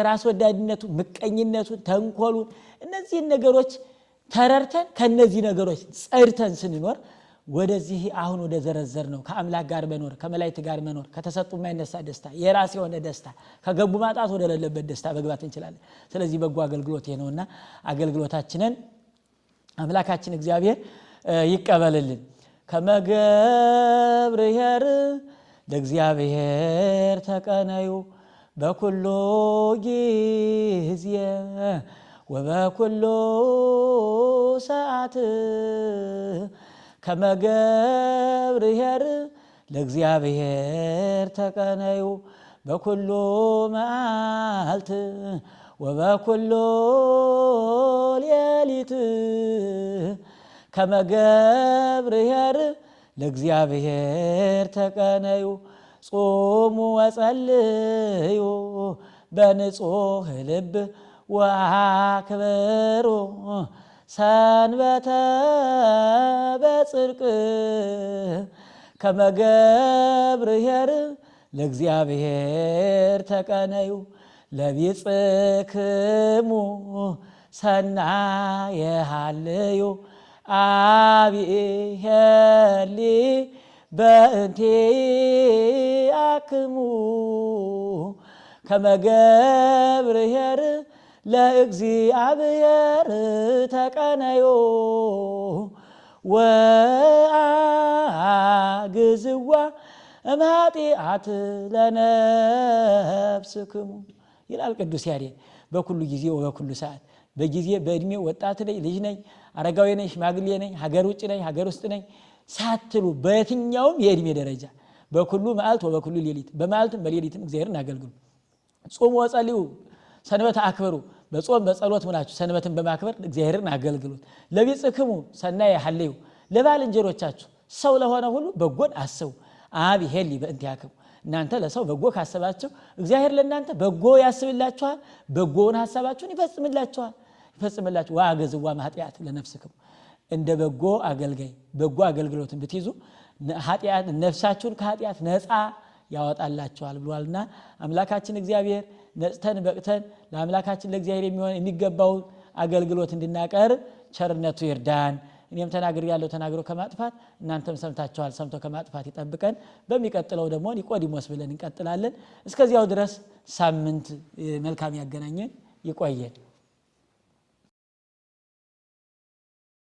ራስ ወዳድነቱ ምቀኝነቱን ተንኮሉን እነዚህን ነገሮች ተረርተን ከነዚህ ነገሮች ጸድተን ስንኖር ወደዚህ አሁን ወደ ዘረዘር ነው ከአምላክ ጋር መኖር ከመላእክት ጋር መኖር ከተሰጡ የማይነሳ ደስታ የራስ የሆነ ደስታ ከገቡ ማጣት ወደ ለለበት ደስታ መግባት እንችላለን። ስለዚህ በጎ አገልግሎት ነውና አገልግሎታችንን አምላካችን እግዚአብሔር ይቀበልልን። ከመገብርሔር ለእግዚአብሔር ተቀነዩ በኩሉ ጊዜ ወበኩሉ ሰዓት ከመገብርሔር ለእግዚአብሔር ተቀነዩ በኩሉ መዓልት ወበኩሉ ሌሊት ከመገብርሔር ለእግዚአብሔር ተቀነዩ ጾሙ ወጸልዩ በንጹህ ልብ ወአክብሩ ሰንበተ በጽድቅ ከመ ገብርኄር ለእግዚአብሔር ተቀነዩ ለቢጽክሙ ሰናየ ሃልዩ አብሔሊ በእንቲአክሙ ከመ ገብርኄር ለእግዚአብሔር ተቀነዩ ወአግዝዋ እምኃጢአት ለነፍስክሙ ይላል ቅዱስ ያሬድ። በኩሉ ጊዜ ወበኩሉ ሰዓት በጊዜ በእድሜ ወጣት ነኝ፣ ልጅ ነኝ፣ አረጋዊ ነኝ፣ ሽማግሌ ነኝ፣ ሀገር ውጭ ነኝ፣ ሀገር ውስጥ ነኝ ሳትሉ በየትኛውም የእድሜ ደረጃ በኩሉ መዓልት ወበኩሉ ሌሊት በመዓልትም በሌሊትም እግዚአብሔርን አገልግሉ። ጾሙ ወጸልዩ ሰንበተ አክብሩ በጾም በጸሎት ሆናችሁ ሰንበትን በማክበር እግዚአብሔርን አገልግሉት። ለቢጽክሙ ሰናየ ሃልዩ ለባልንጀሮቻችሁ ሰው ለሆነ ሁሉ በጎን አስቡ። አብሔሊ በእንቲአክሙ እናንተ ለሰው በጎ ካሰባችሁ እግዚአብሔር ለእናንተ በጎ ያስብላችኋል፣ በጎውን ሐሳባችሁን ይፈጽምላችኋል። ወአግዝዋ እምኃጢአት ለነፍስክሙ እንደ በጎ አገልጋይ በጎ አገልግሎትን ብትይዙ ኃጢአት ነፍሳችሁን ከኃጢአት ነፃ ያወጣላችኋል ብሏልና አምላካችን እግዚአብሔር ነጽተን በቅተን ለአምላካችን ለእግዚአብሔር የሚገባው አገልግሎት እንድናቀርብ ቸርነቱ ይርዳን። እኔም ተናግሬ ያለው ተናግሮ ከማጥፋት እናንተም ሰምታችኋል ሰምቶ ከማጥፋት ይጠብቀን። በሚቀጥለው ደግሞ ኒቆዲሞስ ብለን እንቀጥላለን። እስከዚያው ድረስ ሳምንት መልካም ያገናኘን ይቆየን።